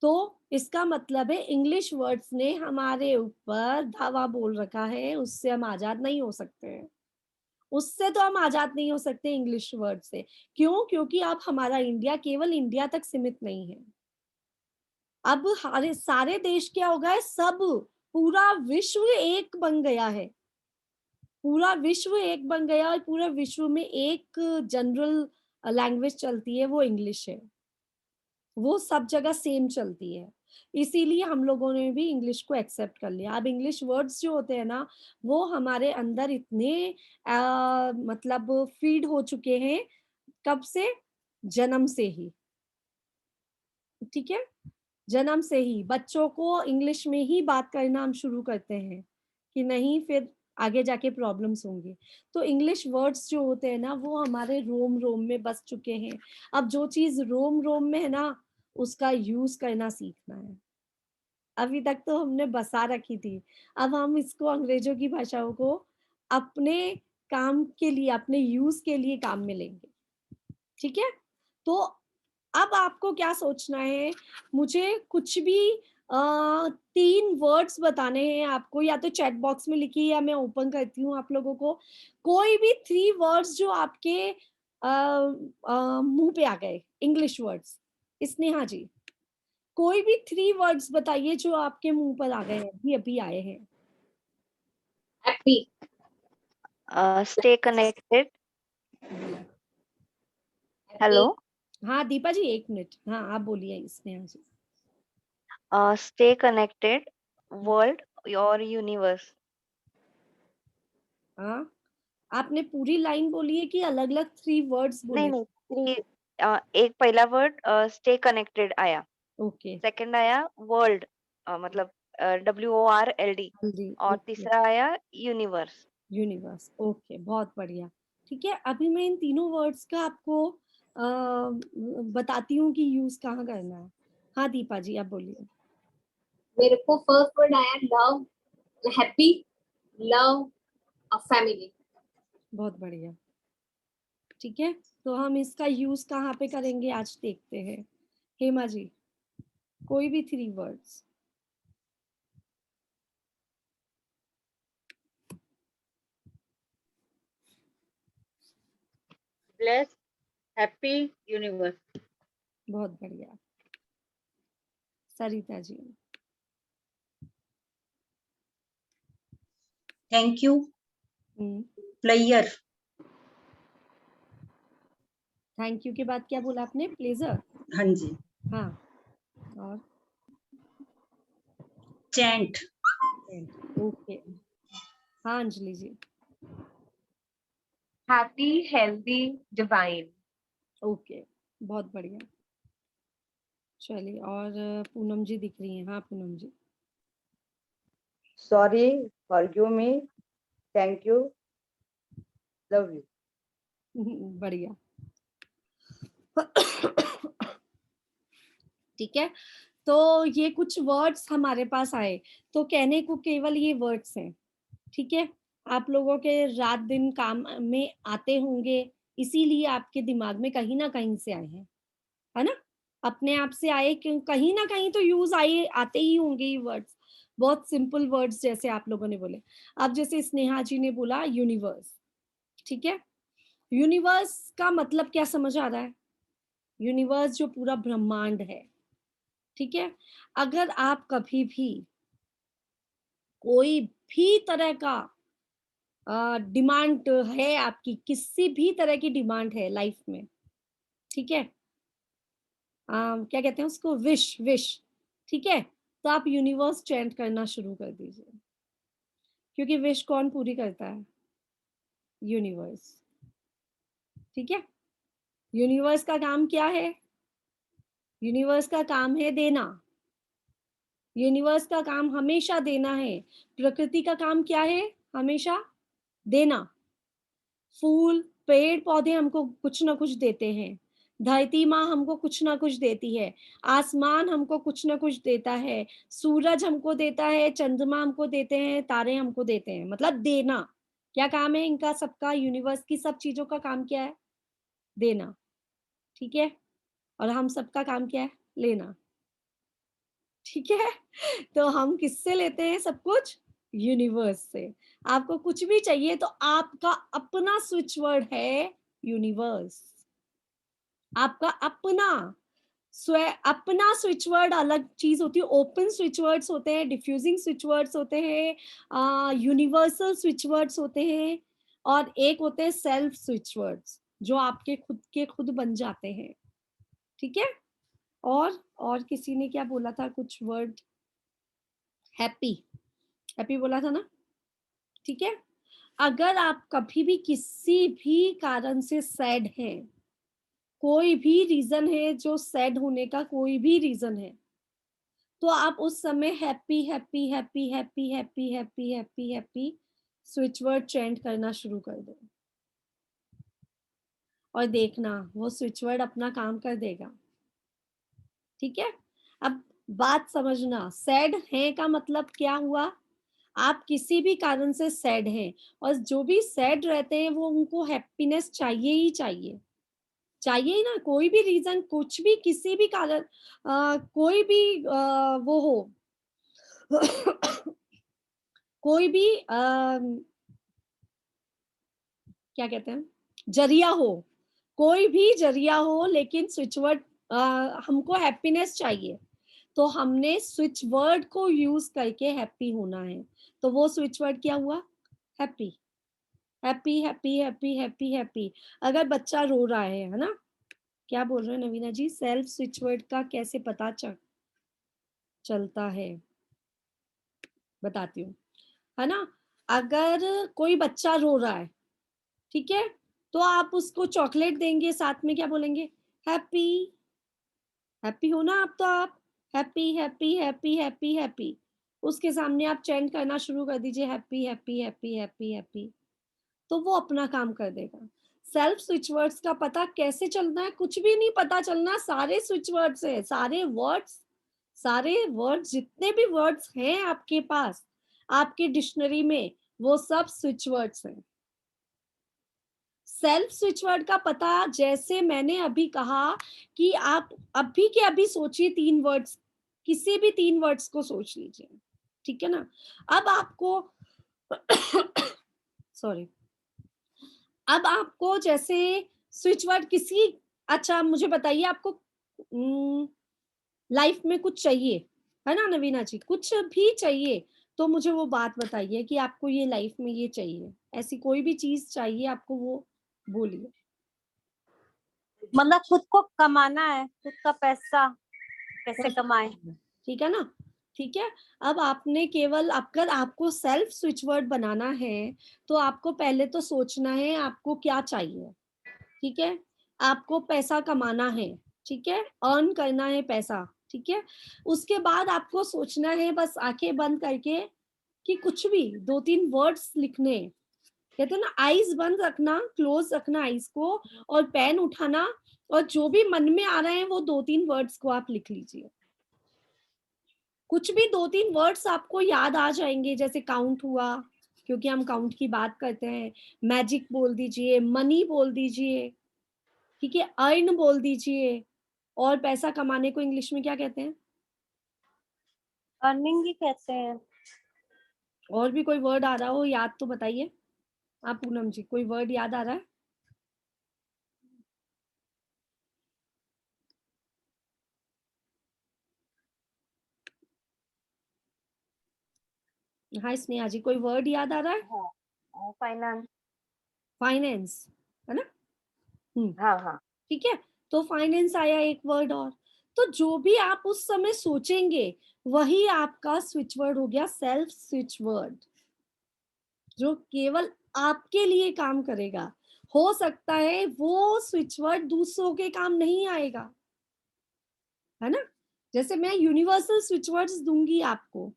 तो इसका मतलब है इंग्लिश वर्ड्स ने हमारे ऊपर धावा बोल रखा है, उससे हम आजाद नहीं हो सकते हैं। उससे तो हम आजाद नहीं हो सकते इंग्लिश वर्ड से। क्यों? क्योंकि अब हमारा इंडिया केवल इंडिया तक सीमित नहीं है, अब हमारे सारे देश क्या हो गया है, सब पूरा विश्व एक बन गया है। पूरा विश्व एक बन गया, और पूरा विश्व में एक जनरल लैंग्वेज चलती है, वो इंग्लिश है। वो सब जगह सेम चलती है, इसीलिए हम लोगों ने भी इंग्लिश को एक्सेप्ट कर लिया। अब इंग्लिश वर्ड्स जो होते हैं ना, वो हमारे अंदर इतने मतलब फीड हो चुके हैं, कब से, जन्म से ही, ठीक है। जन्म से ही बच्चों को इंग्लिश में ही बात करना हम शुरू करते हैं कि नहीं, फिर आगे जाके प्रॉब्लम्स होंगे। तो इंग्लिश वर्ड्स जो होते हैं ना, वो हमारे रोम रोम में बस चुके हैं। अब जो चीज रोम रोम में है ना, उसका यूज करना सीखना है। अभी तक तो हमने बसा रखी थी, अब हम इसको, अंग्रेजों की भाषाओं को अपने काम के लिए, अपने यूज के लिए काम में लेंगे, ठीक है। तो अब आपको क्या सोचना है, मुझे कुछ भी 3 वर्ड्स बताने हैं आपको, या तो चैट बॉक्स में लिखिए या मैं ओपन करती हूँ आप लोगों को। कोई भी 3 वर्ड्स जो आपके मुंह पे आ गए, इंग्लिश वर्ड्स। स्नेहा जी, कोई भी 3 वर्ड्स बताइए जो आपके मुंह पर आ गए हैं, अभी अभी आए हैं। Happy, stay connected. happy, Hello. हाँ दीपा जी, 1 मिनट, हाँ आप बोलिए स्नेहा जी। Stay connected, world और universe। हाँ, आपने पूरी लाइन बोली है कि अलग अलग 3 वर्ड्स नहीं बोले? नहीं, एक पहला वर्ड स्टे कनेक्टेड आया, ओके, सेकंड आया वर्ल्ड, मतलब WORLD, जल्दी, और ओके, तीसरा आया यूनिवर्स। यूनिवर्स, ओके, बहुत बढ़िया। ठीक है, अभी मैं इन तीनों वर्ड्स का आपको बताती हूँ कि यूज कहाँ करना है। हाँ दीपा जी, आप बोलिए। मेरे को फर्स्ट वर्ड आया लव, हैप्पी, लव और फैमिली। बहुत बढ़िया। ठीक है, तो हम इसका यूज कहाँ पे करेंगे आज देखते हैं। हेमा जी, कोई भी 3 वर्ड्स। Bless, happy, universe. बहुत बढ़िया। Sarita ji. Thank you, hmm, player, thank you के बाद क्या बोला आपने? प्लेजर। हाँ जी, हाँ, और चैंट, ओके। हाँ Anjali ji. Happy, healthy, divine. Okay, बहुत बढ़िया। चलिए, और पूनम जी दिख रही हैं। हाँ Poonam ji. Sorry, forgive me, thank you, love you. बढ़िया। ठीक है, तो ये कुछ वर्ड्स हमारे पास आए, तो कहने को केवल ये वर्ड्स हैं। ठीक है, आप लोगों के रात दिन काम में आते होंगे, इसीलिए आपके दिमाग में कहीं ना कहीं से आए हैं, है ना? अपने आप से आए, क्यों कहीं ना कहीं तो यूज आए, आते ही होंगे ये वर्ड्स। बहुत सिंपल वर्ड्स जैसे आप लोगों ने बोले। अब जैसे स्नेहा जी ने बोला यूनिवर्स। ठीक है, यूनिवर्स का मतलब क्या समझ आ रहा है? यूनिवर्स जो पूरा ब्रह्मांड है। ठीक है, अगर आप कभी भी कोई भी तरह का डिमांड है, आपकी किसी भी तरह की डिमांड है लाइफ में, ठीक है, क्या कहते हैं उसको, विश विश। ठीक है, तो आप यूनिवर्स चैंट करना शुरू कर दीजिए, क्योंकि विश कौन पूरी करता है? यूनिवर्स। ठीक है, यूनिवर्स का काम क्या है? यूनिवर्स का काम है देना। यूनिवर्स का काम हमेशा देना है। प्रकृति का काम क्या है? हमेशा देना। फूल, पेड़ पौधे हमको कुछ ना कुछ देते हैं। धरती माँ हमको कुछ ना कुछ देती है। आसमान हमको कुछ ना कुछ देता है। सूरज हमको देता है, चंद्रमा हमको देते हैं, तारे हमको देते हैं। मतलब देना। क्या काम है इनका सबका? यूनिवर्स की सब चीजों का काम क्या है? देना। ठीक है, और हम सबका काम क्या है? लेना। ठीक है, तो हम किससे लेते हैं सब कुछ? यूनिवर्स से। आपको कुछ भी चाहिए तो आपका अपना स्विच वर्ड है यूनिवर्स। आपका अपना अपना स्विच वर्ड अलग चीज होती है। ओपन स्विच वर्ड्स होते हैं, डिफ्यूजिंग स्विच वर्ड्स होते हैं, यूनिवर्सल स्विच वर्ड्स होते हैं, और एक होते हैं सेल्फ स्विच वर्ड्स, जो आपके खुद के खुद बन जाते हैं। ठीक है, और किसी ने क्या बोला था कुछ वर्ड? हैप्पी, हैप्पी बोला था ना? ठीक है, अगर आप कभी भी किसी भी कारण से सैड हैं, कोई भी रीजन है जो सैड होने का, कोई भी रीजन है, तो आप उस समय happy happy happy happy happy happy happy happy switch word chant करना शुरू कर दो, और देखना वो स्विच वर्ड अपना काम कर देगा। ठीक है, अब बात समझना, सैड है का मतलब क्या हुआ? आप किसी भी कारण से सैड हैं, और जो भी सैड रहते हैं वो उनको हैप्पीनेस चाहिए ही चाहिए। चाहिए ही ना, कोई भी रीजन, कुछ भी, किसी भी कारण, कोई भी वो हो कोई भी क्या कहते हैं, जरिया हो, कोई भी जरिया हो, लेकिन स्विच वर्ड हमको हैप्पीनेस चाहिए, तो हमने स्विच वर्ड को यूज करके हैप्पी होना है। तो वो स्विच वर्ड क्या हुआ? Happy. Happy happy happy happy happy. अगर बच्चा रो रहा है ना, क्या बोल रहे हैं नवीना जी? सेल्फ स्विच वर्ड का कैसे पता चलता है? बताती हूँ, है ना। अगर कोई बच्चा रो रहा है, ठीक है, तो आप उसको चॉकलेट देंगे, साथ में क्या बोलेंगे? हैप्पी। हैप्पी हो ना आप, तो आप happy happy happy happy happy, उसके सामने आप चैंट करना शुरू कर दीजिए, happy happy happy happy happy, तो वो अपना काम कर देगा। सेल्फ स्विच वर्ड्स का पता कैसे चलना है? कुछ भी नहीं पता चलना, सारे स्विच वर्ड्स है, सारे वर्ड्स जितने भी वर्ड्स हैं आपके पास, आपके डिक्शनरी में, वो सब स्विच वर्ड्स हैं। सेल्फ स्विच वर्ड का पता, जैसे मैंने अभी कहा कि आप अभी के अभी सोचिए 3 वर्ड्स, किसी भी 3 वर्ड्स को सोच लीजिए, ठीक है ना। अब आपको सॉरी, अब आपको जैसे स्विच वर्ड किसी, अच्छा मुझे बताइए, आपको लाइफ में कुछ चाहिए, है ना नवीना जी, कुछ भी चाहिए, तो मुझे वो बात बताइए कि आपको ये लाइफ में ये चाहिए, ऐसी कोई भी चीज चाहिए आपको, वो बोलिए। मतलब खुद को कमाना है, खुद का पैसा कैसे कमाए। ठीक है ना, ठीक है। अब आपने केवल, अगर आपको सेल्फ स्विच वर्ड बनाना है, तो आपको पहले तो सोचना है आपको क्या चाहिए, ठीक है। आपको पैसा कमाना है, ठीक है, अर्न करना है पैसा, ठीक है। उसके बाद आपको सोचना है, बस आंखें बंद करके, कि कुछ भी 2-3 वर्ड्स लिखने, कहते हैं ना, आईज बंद रखना, क्लोज रखना आईज को, और पेन उठाना, और जो भी मन में आ रहे हैं वो 2-3 वर्ड्स को आप लिख लीजिए। कुछ भी 2-3 वर्ड्स आपको याद आ जाएंगे, जैसे काउंट हुआ, क्योंकि हम काउंट की बात करते हैं, मैजिक बोल दीजिए, मनी बोल दीजिए, ठीक है, अर्न बोल दीजिए, और पैसा कमाने को इंग्लिश में क्या कहते हैं? अर्निंग ही कहते हैं। और भी कोई वर्ड आ रहा हो याद तो बताइए आप पूनम जी, कोई वर्ड याद आ रहा है? हाँ स्नेहा जी, कोई वर्ड याद आ रहा है? हाँ, फाइनेंस। फाइनेंस, है ना। हाँ हाँ, ठीक है, तो फाइनेंस आया एक वर्ड और। तो जो भी आप उस समय सोचेंगे, वही आपका स्विच वर्ड हो गया, सेल्फ स्विच वर्ड, जो केवल आपके लिए काम करेगा। हो सकता है वो स्विच वर्ड दूसरों के काम नहीं आएगा, है ना। जैसे मैं यूनिवर्सल स्विच वर्ड्स दूंगी आपको,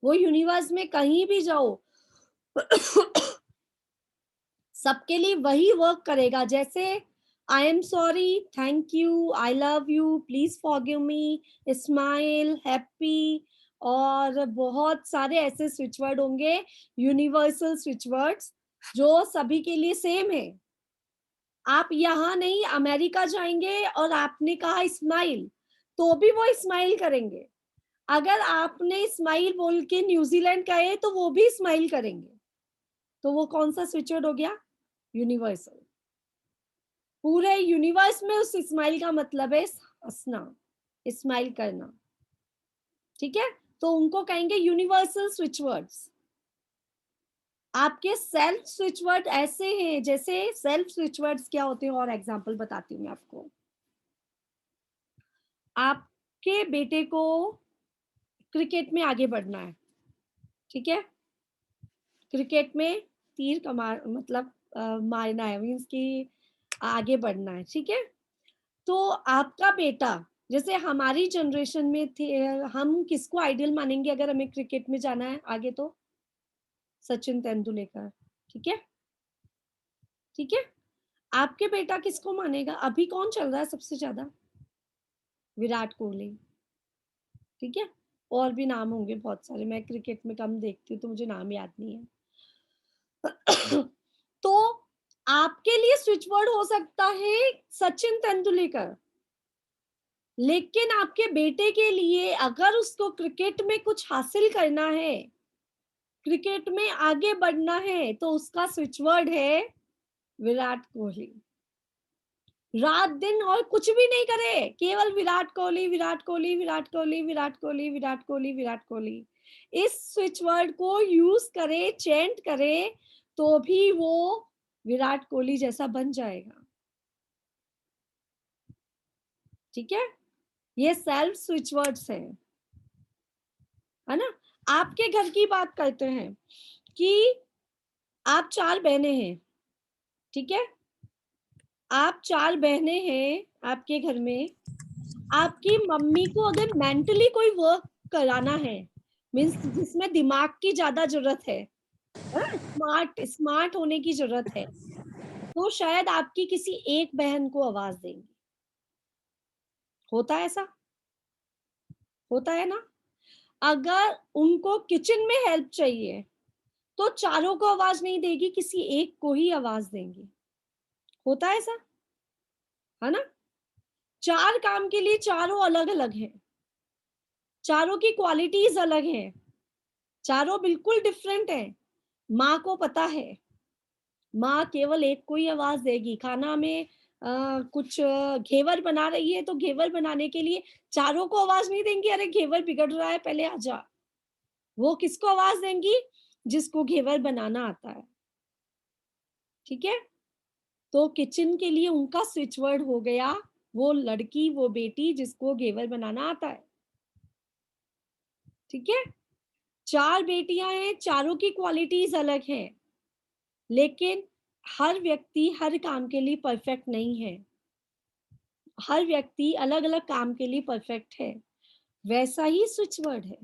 वो यूनिवर्स में कहीं भी जाओ सबके लिए वही वर्क करेगा। जैसे I am sorry, thank you, I love you, please forgive me, smile, happy, और बहुत सारे ऐसे स्विच वर्ड होंगे, यूनिवर्सल स्विच वर्ड्स, जो सभी के लिए सेम है। आप यहाँ नहीं, अमेरिका जाएंगे और आपने कहा स्माइल, तो भी वो स्माइल करेंगे। अगर आपने स्माइल बोल के न्यूजीलैंड गए, तो वो भी स्माइल करेंगे। तो वो कौन सा स्विच वर्ड हो गया? यूनिवर्सल। पूरे यूनिवर्स में उस स्माइल का मतलब है हंसना, स्माइल करना, ठीक है। तो उनको कहेंगे यूनिवर्सल स्विच वर्ड्स। आपके सेल्फ स्विच वर्ड ऐसे हैं, जैसे सेल्फ स्विच वर्ड्स क्या होते हैं, और एग्जांपल बताती हूँ मैं आपको। आपके बेटे को क्रिकेट में आगे बढ़ना है, ठीक है, क्रिकेट में तीर कमार मतलब मारना है, मीन्स कि आगे बढ़ना है, ठीक है। तो आपका बेटा, जैसे हमारी जनरेशन में थे, हम किसको आइडियल मानेंगे अगर हमें क्रिकेट में जाना है आगे? तो सचिन तेंदुलकर, ठीक है, ठीक है। आपके बेटा किसको मानेगा? अभी कौन चल रहा है सबसे ज्यादा? विराट कोहली, ठीक है। और भी नाम होंगे बहुत सारे, मैं क्रिकेट में कम देखती हूँ तो मुझे नाम याद नहीं है। तो आपके लिए स्विच वर्ड हो सकता है सचिन तेंदुलकर, लेकिन आपके बेटे के लिए अगर उसको क्रिकेट में कुछ हासिल करना है, क्रिकेट में आगे बढ़ना है, तो उसका स्विच वर्ड है विराट कोहली। रात दिन और कुछ भी नहीं करे, केवल विराट कोहली, विराट कोहली, विराट कोहली, विराट कोहली, विराट कोहली, विराट कोहली। इस स्विच वर्ड को यूज करे, चेंट करे, तो भी वो विराट कोहली जैसा बन जाएगा। ठीक है, ये सेल्फ स्विच वर्ड्स है ना। आपके घर की बात करते हैं कि आप 4 बहनें हैं, ठीक है, आप 4 बहनें हैं आपके घर में। आपकी मम्मी को अगर मेंटली कोई वर्क कराना है, मीन्स जिसमें दिमाग की ज्यादा जरूरत है, स्मार्ट होने की जरूरत है, तो शायद आपकी किसी एक बहन को आवाज देंगी। होता है ऐसा, होता है ना। अगर उनको किचन में हेल्प चाहिए तो चारों को आवाज नहीं देगी, किसी एक को ही आवाज देंगी। होता है ऐसा, है ना। 4 काम के लिए चारों अलग अलग हैं, चारों की क्वालिटीज अलग हैं, चारों बिल्कुल डिफरेंट हैं। माँ को पता है, माँ केवल एक को ही आवाज देगी। खाना में कुछ घेवर बना रही है तो घेवर बनाने के लिए चारों को आवाज नहीं देंगी, अरे घेवर बिगड़ रहा है पहले आ जा। वो किसको आवाज देंगी? जिसको घेवर बनाना आता है, ठीक है। तो किचन के लिए उनका स्विच वर्ड हो गया वो लड़की, वो बेटी जिसको घेवर बनाना आता है, ठीक है। 4 बेटियां हैं, चारों की क्वालिटीज अलग हैं, लेकिन हर व्यक्ति हर काम के लिए परफेक्ट नहीं है। हर व्यक्ति अलग अलग काम के लिए परफेक्ट है। वैसा ही स्विच वर्ड है,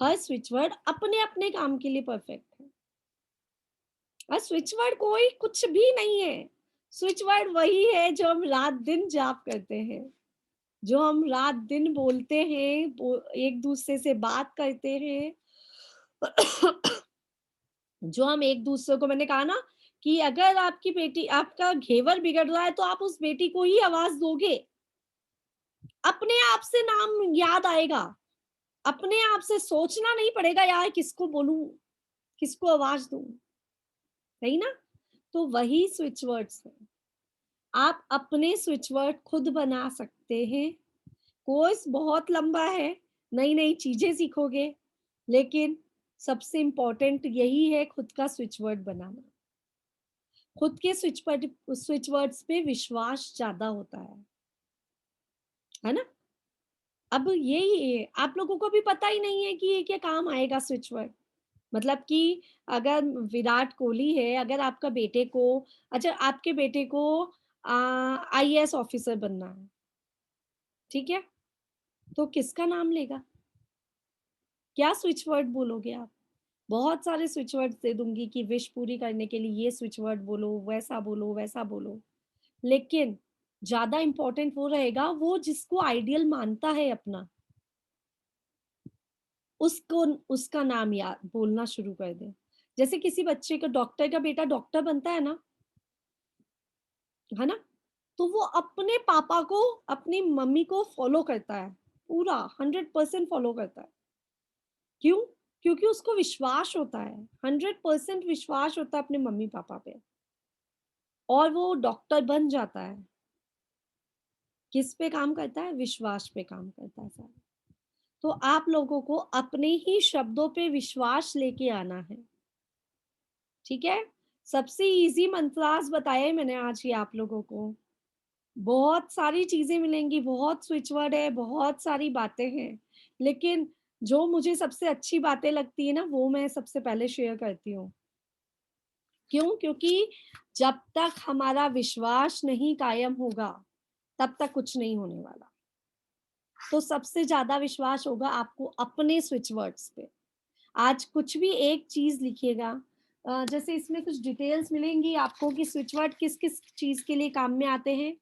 हर स्विच वर्ड अपने अपने काम के लिए परफेक्ट है। और स्विच वर्ड कोई कुछ भी नहीं है। स्विच वर्ड वही है जो हम रात दिन जाप करते हैं, जो हम रात दिन बोलते हैं, एक दूसरे से बात करते हैं। जो हम एक दूसरे को, मैंने कहा ना कि अगर आपकी बेटी, आपका घेवर बिगड़ रहा है तो आप उस बेटी को ही आवाज दोगे, अपने आप से नाम याद आएगा, अपने आप से सोचना नहीं पड़ेगा यार किसको बोलूं, किसको आवाज दूं, सही ना। तो वही स्विच वर्ड्स है। आप अपने स्विच वर्ड खुद बना सकते हैं। कोर्स बहुत लंबा है, नई नई चीजें सीखोगे, लेकिन सबसे इंपॉर्टेंट यही है खुद का स्विच वर्ड बनाना। खुद के स्विच वर्ड्स पे विश्वास ज्यादा होता है ना। अब यही आप लोगों को भी पता ही नहीं है कि ये क्या काम आएगा स्विच वर्ड। मतलब कि अगर विराट कोहली है, अगर आपका बेटे को, अच्छा आपके बेटे को IAS ऑफिसर बनना है, ठीक है, तो किसका नाम लेगा? क्या स्विच वर्ड बोलोगे आप? बहुत सारे स्विच वर्ड दे दूंगी कि विश पूरी करने के लिए ये स्विच वर्ड बोलो, वैसा बोलो, वैसा बोलो, लेकिन ज्यादा इंपॉर्टेंट वो रहेगा वो जिसको आइडियल मानता है अपना, उसको उसका नाम याद बोलना शुरू कर दे। जैसे किसी बच्चे का, डॉक्टर का बेटा डॉक्टर बनता है ना, तो वो अपने पापा को, अपनी मम्मी को फॉलो करता है, पूरा 100% फॉलो करता है। क्यों? क्योंकि उसको विश्वास होता है, 100% विश्वास होता है अपने मम्मी पापा पे, और वो डॉक्टर बन जाता है। किस पे काम करता है? विश्वास पे काम करता है सारा। तो आप लोगों को अपने ही शब्दों पे विश्वास लेके आना है, ठीक है। सबसे इजी मंत्रास बताए मैंने आज ही आप लोगों को। बहुत सारी चीजें मिलेंगी, बहुत स्विच वर्ड है, बहुत सारी बातें हैं, लेकिन जो मुझे सबसे अच्छी बातें लगती है ना वो मैं सबसे पहले शेयर करती हूँ। क्यों? क्योंकि जब तक हमारा विश्वास नहीं कायम होगा तब तक कुछ नहीं होने वाला। तो सबसे ज्यादा विश्वास होगा आपको अपने स्विच वर्ड्स पे। आज कुछ भी एक चीज लिखिएगा, जैसे इसमें कुछ डिटेल्स मिलेंगी आपको कि स्विच वर्ड किस किस चीज के लिए काम में आते हैं।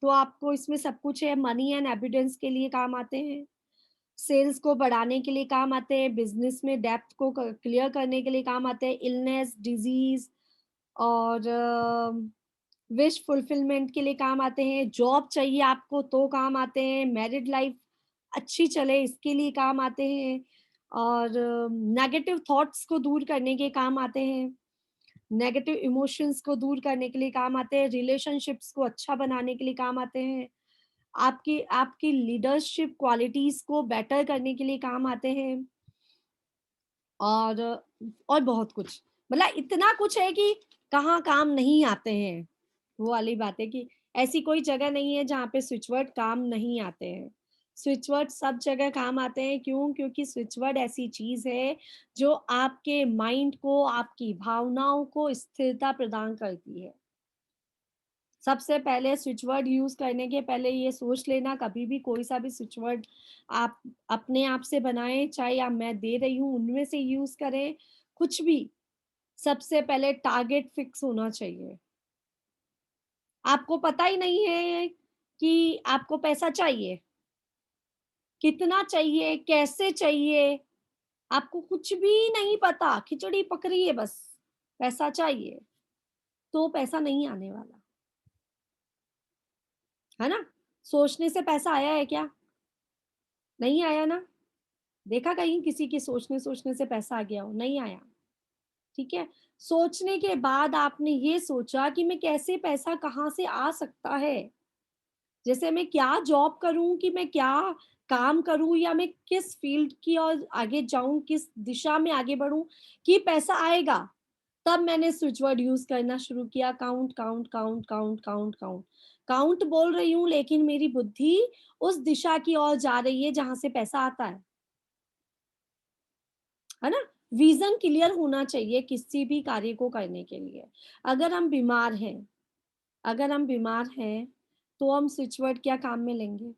तो आपको इसमें सब कुछ है, मनी एंड एविडेंस के लिए काम आते हैं, सेल्स को बढ़ाने के लिए काम आते हैं, बिजनेस में डेप्थ को क्लियर करने के लिए काम आते हैं, इलनेस, डिजीज और विश फुलफिलमेंट के लिए काम आते हैं, जॉब चाहिए आपको तो काम आते हैं, मैरिड लाइफ अच्छी चले इसके लिए काम आते हैं, और नेगेटिव थॉट्स को दूर करने के काम आते हैं, नेगेटिव इमोशंस को दूर करने के लिए काम आते हैं, रिलेशनशिप्स को अच्छा बनाने के लिए काम आते हैं, आपकी आपकी लीडरशिप क्वालिटीज को बेटर करने के लिए काम आते हैं, और बहुत कुछ। मतलब इतना कुछ है कि कहाँ काम नहीं आते हैं। वो वाली बात है कि ऐसी कोई जगह नहीं है जहाँ पे स्विच वर्ड काम नहीं आते हैं। स्विच वर्ड सब जगह काम आते हैं, क्यों? क्योंकि स्विच वर्ड ऐसी चीज़ है जो आपके माइंड को, आपकी भावनाओं को स्थिरता प्रदान करती है। सबसे पहले स्विच वर्ड यूज़ करने के पहले ये सोच लेना, कभी भी कोई सा भी स्विच वर्ड आप अपने आप से बनाएँ, चाहे या मैं दे रही हूँ उनमें से यूज़ करें, कुछ भी, सबसे पहले टारगेट फिक्स होना चाहिए। आपको पता ही नहीं है कि आपको पैसा चाहिए, कितना चाहिए, कैसे चाहिए, आपको कुछ भी नहीं पता, खिचड़ी पक रही है बस, पैसा चाहिए, तो पैसा नहीं आने वाला, है ना? सोचने से पैसा आया है क्या? नहीं आया ना? देखा कहीं किसी के सोचने-सोचने से पैसा आ गया हो? नहीं आया, ठीक है? सोचने के बाद आपने ये सोचा कि मैं कैसे पैसा कहाँ से आ सकता है? जैसे मैं क्या जॉब करूँ, कि मैं क्या काम करूँ, या मैं किस फ़ील्ड की ओर आगे जाऊँ, किस दिशा में आगे बढ़ूँ कि पैसा आएगा? तब मैंने स्विच वर्ड यूज़ करना शुरू किया, count, count, count, count, count, count. Count बोल रही हूँ लेकिन मेरी बुद्धि उस दिशा की ओर जा रही है जहाँ से पैसा आता है ना? विज़न क्लियर होना चाहिए किसी भी कार्य को करने के लिए। अगर हम बीमार हैं अगर हम बीमार हैं, तो हम स्विच वर्ड क्या काम में लेंगे?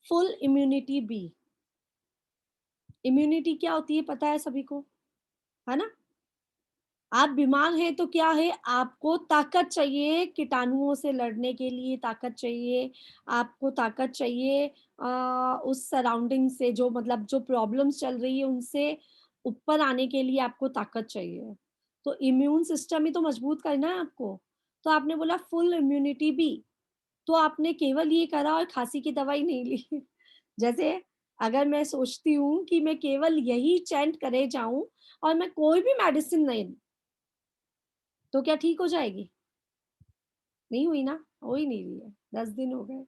Full immunity B. इम्यूनिटी क्या होती है पता है सभी को, है ना? आप बीमार हैं तो क्या है, आपको ताकत चाहिए, कीटाणुओं से लड़ने के लिए ताकत चाहिए, आपको ताकत चाहिए उस सराउंडिंग से, जो मतलब जो प्रॉब्लम्स चल रही है उनसे ऊपर आने के लिए आपको ताकत चाहिए। तो इम्यून सिस्टम ही तो मजबूत करना है आपको। तो आपने बोला फुल इम्यूनिटी बी, तो आपने केवल ये करा और खाँसी की दवाई नहीं ली। जैसे अगर मैं सोचती हूँ कि मैं केवल यही चैंट करे जाऊँ और मैं कोई भी मेडिसिन नहीं, तो क्या ठीक हो जाएगी? नहीं हुई ना, हो ही नहीं रही है, 10 दिन हो गए।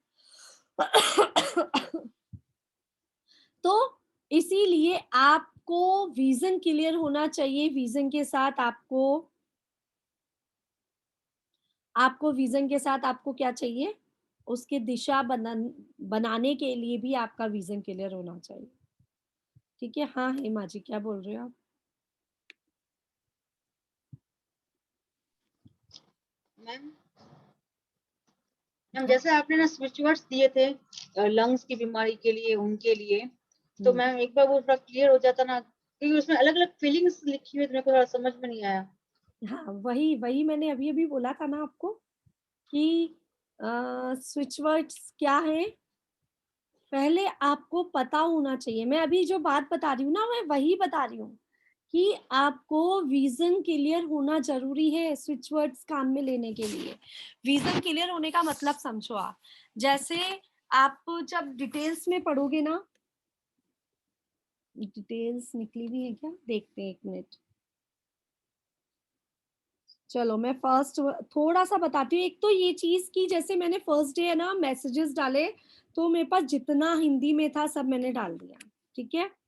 तो इसीलिए आपको विज़न क्लियर होना चाहिए, विज़न के साथ आपको विज़न के साथ आपको क्या चाहिए? उसकी दिशा बनाने के लिए भी आपका विज़न क्लियर होना चाहिए। ठीक है? हाँ, हेमा जी क्या बोल रहे हो आप? मैम मैम जैसे आपने ना स्विच वर्ड्स दिए थे लंग्स की बीमारी के लिए, उनके लिए, तो मैम एक बार वो थोड़ा क्लियर हो जाता ना, क्योंकि उसमें अलग अलग फीलिंग्स लिखी हुई तो मेरे को थोड़ा समझ में नहीं आया। हाँ, वही मैंने अभी-अभी बोला था ना आपको कि स्विच वर्ड्स क्या हैं? पहले आपको पता होना चाहिए। मैं अभी जो बात बता रही हूँ ना, मैं वही बता रही हूँ कि आपको विज़न क्लियर होना ज़रूरी है स्विच वर्ड्स काम में लेने के लिए। विज़न क्लियर होने का मतलब समझो आप। जैसे आप जब डिटेल्स में पढ़ोगे ना, डिटेल्स निकली हुई है क्या? देखते हैं 1 मिनट। चलो मैं फर्स्ट थोड़ा-सा बताती हूँ। एक तो ये चीज़ कि जैसे मैंने फर्स्ट डे है ना मैसेजेस डाले, तो मेरे पास जितना हिंदी में था सब मैंने डाल दिया, ठीक है?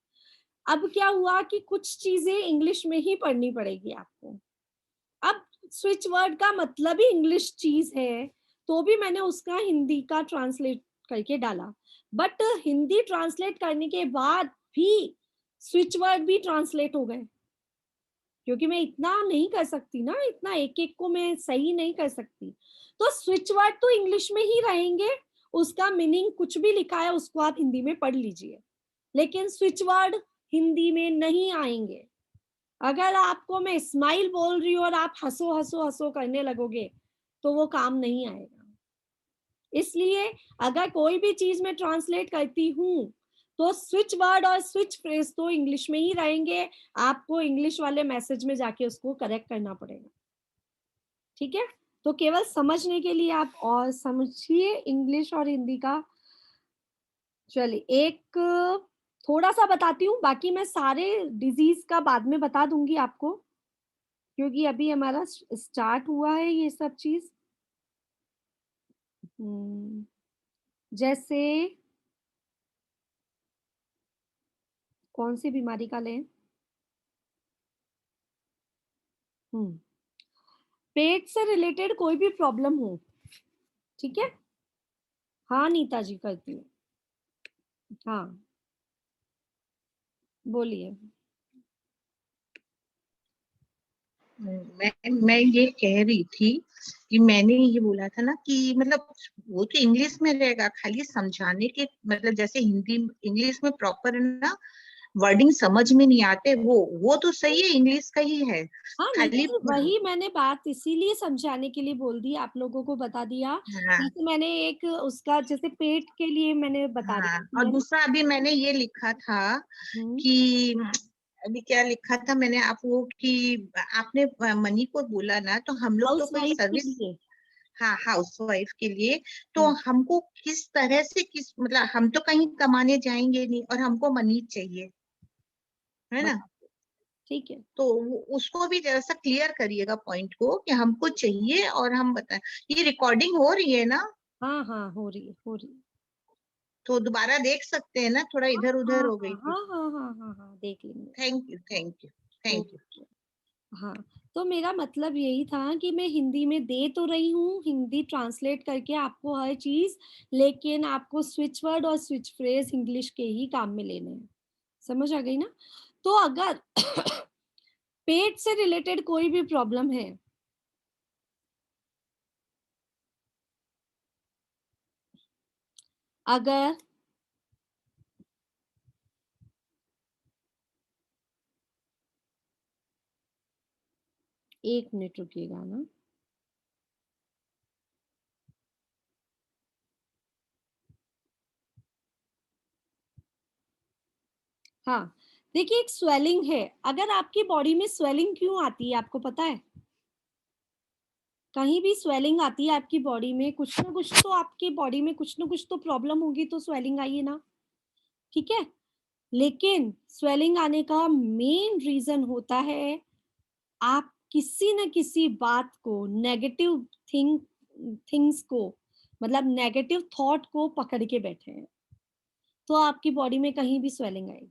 अब क्या हुआ कि कुछ चीज़ें इंग्लिश में ही पढ़नी पड़ेगी आपको। अब स्विच वर्ड का मतलब ही इंग्लिश चीज़ है, तो भी मैंने उसका हिंदी का ट्रांसलेट करके डाला। बट हिंदी ट्रांसलेट करने के बाद भी स्विच वर्ड भी ट्रांसलेट हो गए। क्योंकि मैं इतना नहीं कर सकती ना, इतना एक-एक को मैं सही नहीं कर सकती। तो स्विच वर्ड तो इंग्लिश में ही रहेंगे, उसका मीनिंग कुछ भी लिखा है उसको आप हिंदी में पढ़ लीजिए। लेकिन स्विच वर्ड हिंदी में नहीं आएँगे। अगर आपको मैं स्माइल बोल रही हूँ और आप हँसो, हँसो, हँसो करने लगोगे, तो वो काम नहीं आएगा। इसलिए अगर कोई भी चीज़ मैं ट्रांसलेट करती हूँ, तो स्विच वर्ड और स्विच फ्रेज़ तो इंग्लिश में ही रहेंगे, आपको इंग्लिश वाले मैसेज में जाके उसको करेक्ट करना पड़ेगा। ठीक है? तो केवल समझने के लिए आप और समझिए इंग्लिश और हिंदी का। चलिए एक थोड़ा-सा बताती हूँ, बाकी मैं सारे डिज़ीज़ का बाद में बता दूँगी आपको, क्योंकि अभी हमारा स्टार्ट हुआ है ये सब चीज़। जैसे कौन-सी बीमारी का लें? पेट से रिलेटेड कोई भी प्रॉब्लम हो, ठीक है। हाँ नीता जी करती हूँ। हाँ बोलिए। मैं ये कह रही थी कि मैंने ये बोला था ना कि मतलब वो तो इंग्लिश में रहेगा, खाली समझाने के मतलब जैसे हिंदी इंग्लिश में प्रॉपर ना वर्डिंग समझ में नहीं आते, वो तो सही है, इंग्लिश का ही है हाँ खाली। नहीं, वही मैंने बात इसीलिए समझाने के लिए बोल दी, आप लोगों को बता दिया। हाँ जैसे मैंने एक उसका जैसे पेट के लिए मैंने बता हाँ। दिया और है ना। दूसरा अभी मैंने ये लिखा था हम्म, कि अभी क्या लिखा था मैंने आपको कि आपने मनी को बोला ना, तो हम लोग तो हाउस कोई वाइफ के सर्विस, लिए। हाँ हाउस वाइफ के लिए, तो हम्म, हमको किस तरह से किस मतलब हम तो कहीं कमाने जाएंगे नहीं और हमको मनी चाहिए, है ना। बता ठीक है। तो उसको भी जरा सा क्लियर करिएगा पॉइंट को कि हमको चाहिए और हम बताएं। ये रिकॉर्डिंग हो रही है ना, हाँ हाँ हो रही है, हो रही है। तो दोबारा देख सकते हैं ना, थोड़ा इधर हाँ उधर हो हाँ गई थी। हाँ हाँ हाँ हाँ हाँ देख लेंगे। Thank you thank you thank you. Okay. हाँ तो मेरा मतलब यही था कि मैं हिंदी में दे तो रही हूँ, हिंदी ट्रांसलेट करके आपको हर चीज, लेकिन आपको स्विच वर्ड और स्विच फ्रेज इंग्लिश के ही काम में लेने हैं। समझ आ गई ना। तो अगर पेट से रिलेटेड कोई भी प्रॉब्लम है, अगर एक मिनट रुकिएगा ना। हाँ देखिए, एक स्वेलिंग है। अगर आपकी बॉडी में स्वेलिंग क्यों आती है आपको पता है? कहीं भी स्वेलिंग आती है आपकी बॉडी में, कुछ ना कुछ तो आपकी बॉडी में कुछ ना कुछ तो प्रॉब्लम होगी, तो स्वेलिंग आई है ना। ठीक है। लेकिन स्वेलिंग आने का मेन रीजन होता है आप किसी न किसी बात को, नेगेटिव थिंग्स को, मतलब नेगेटिव थॉट को पकड़ के बैठे हैं, तो आपकी बॉडी में कहीं भी स्वेलिंग आएगी।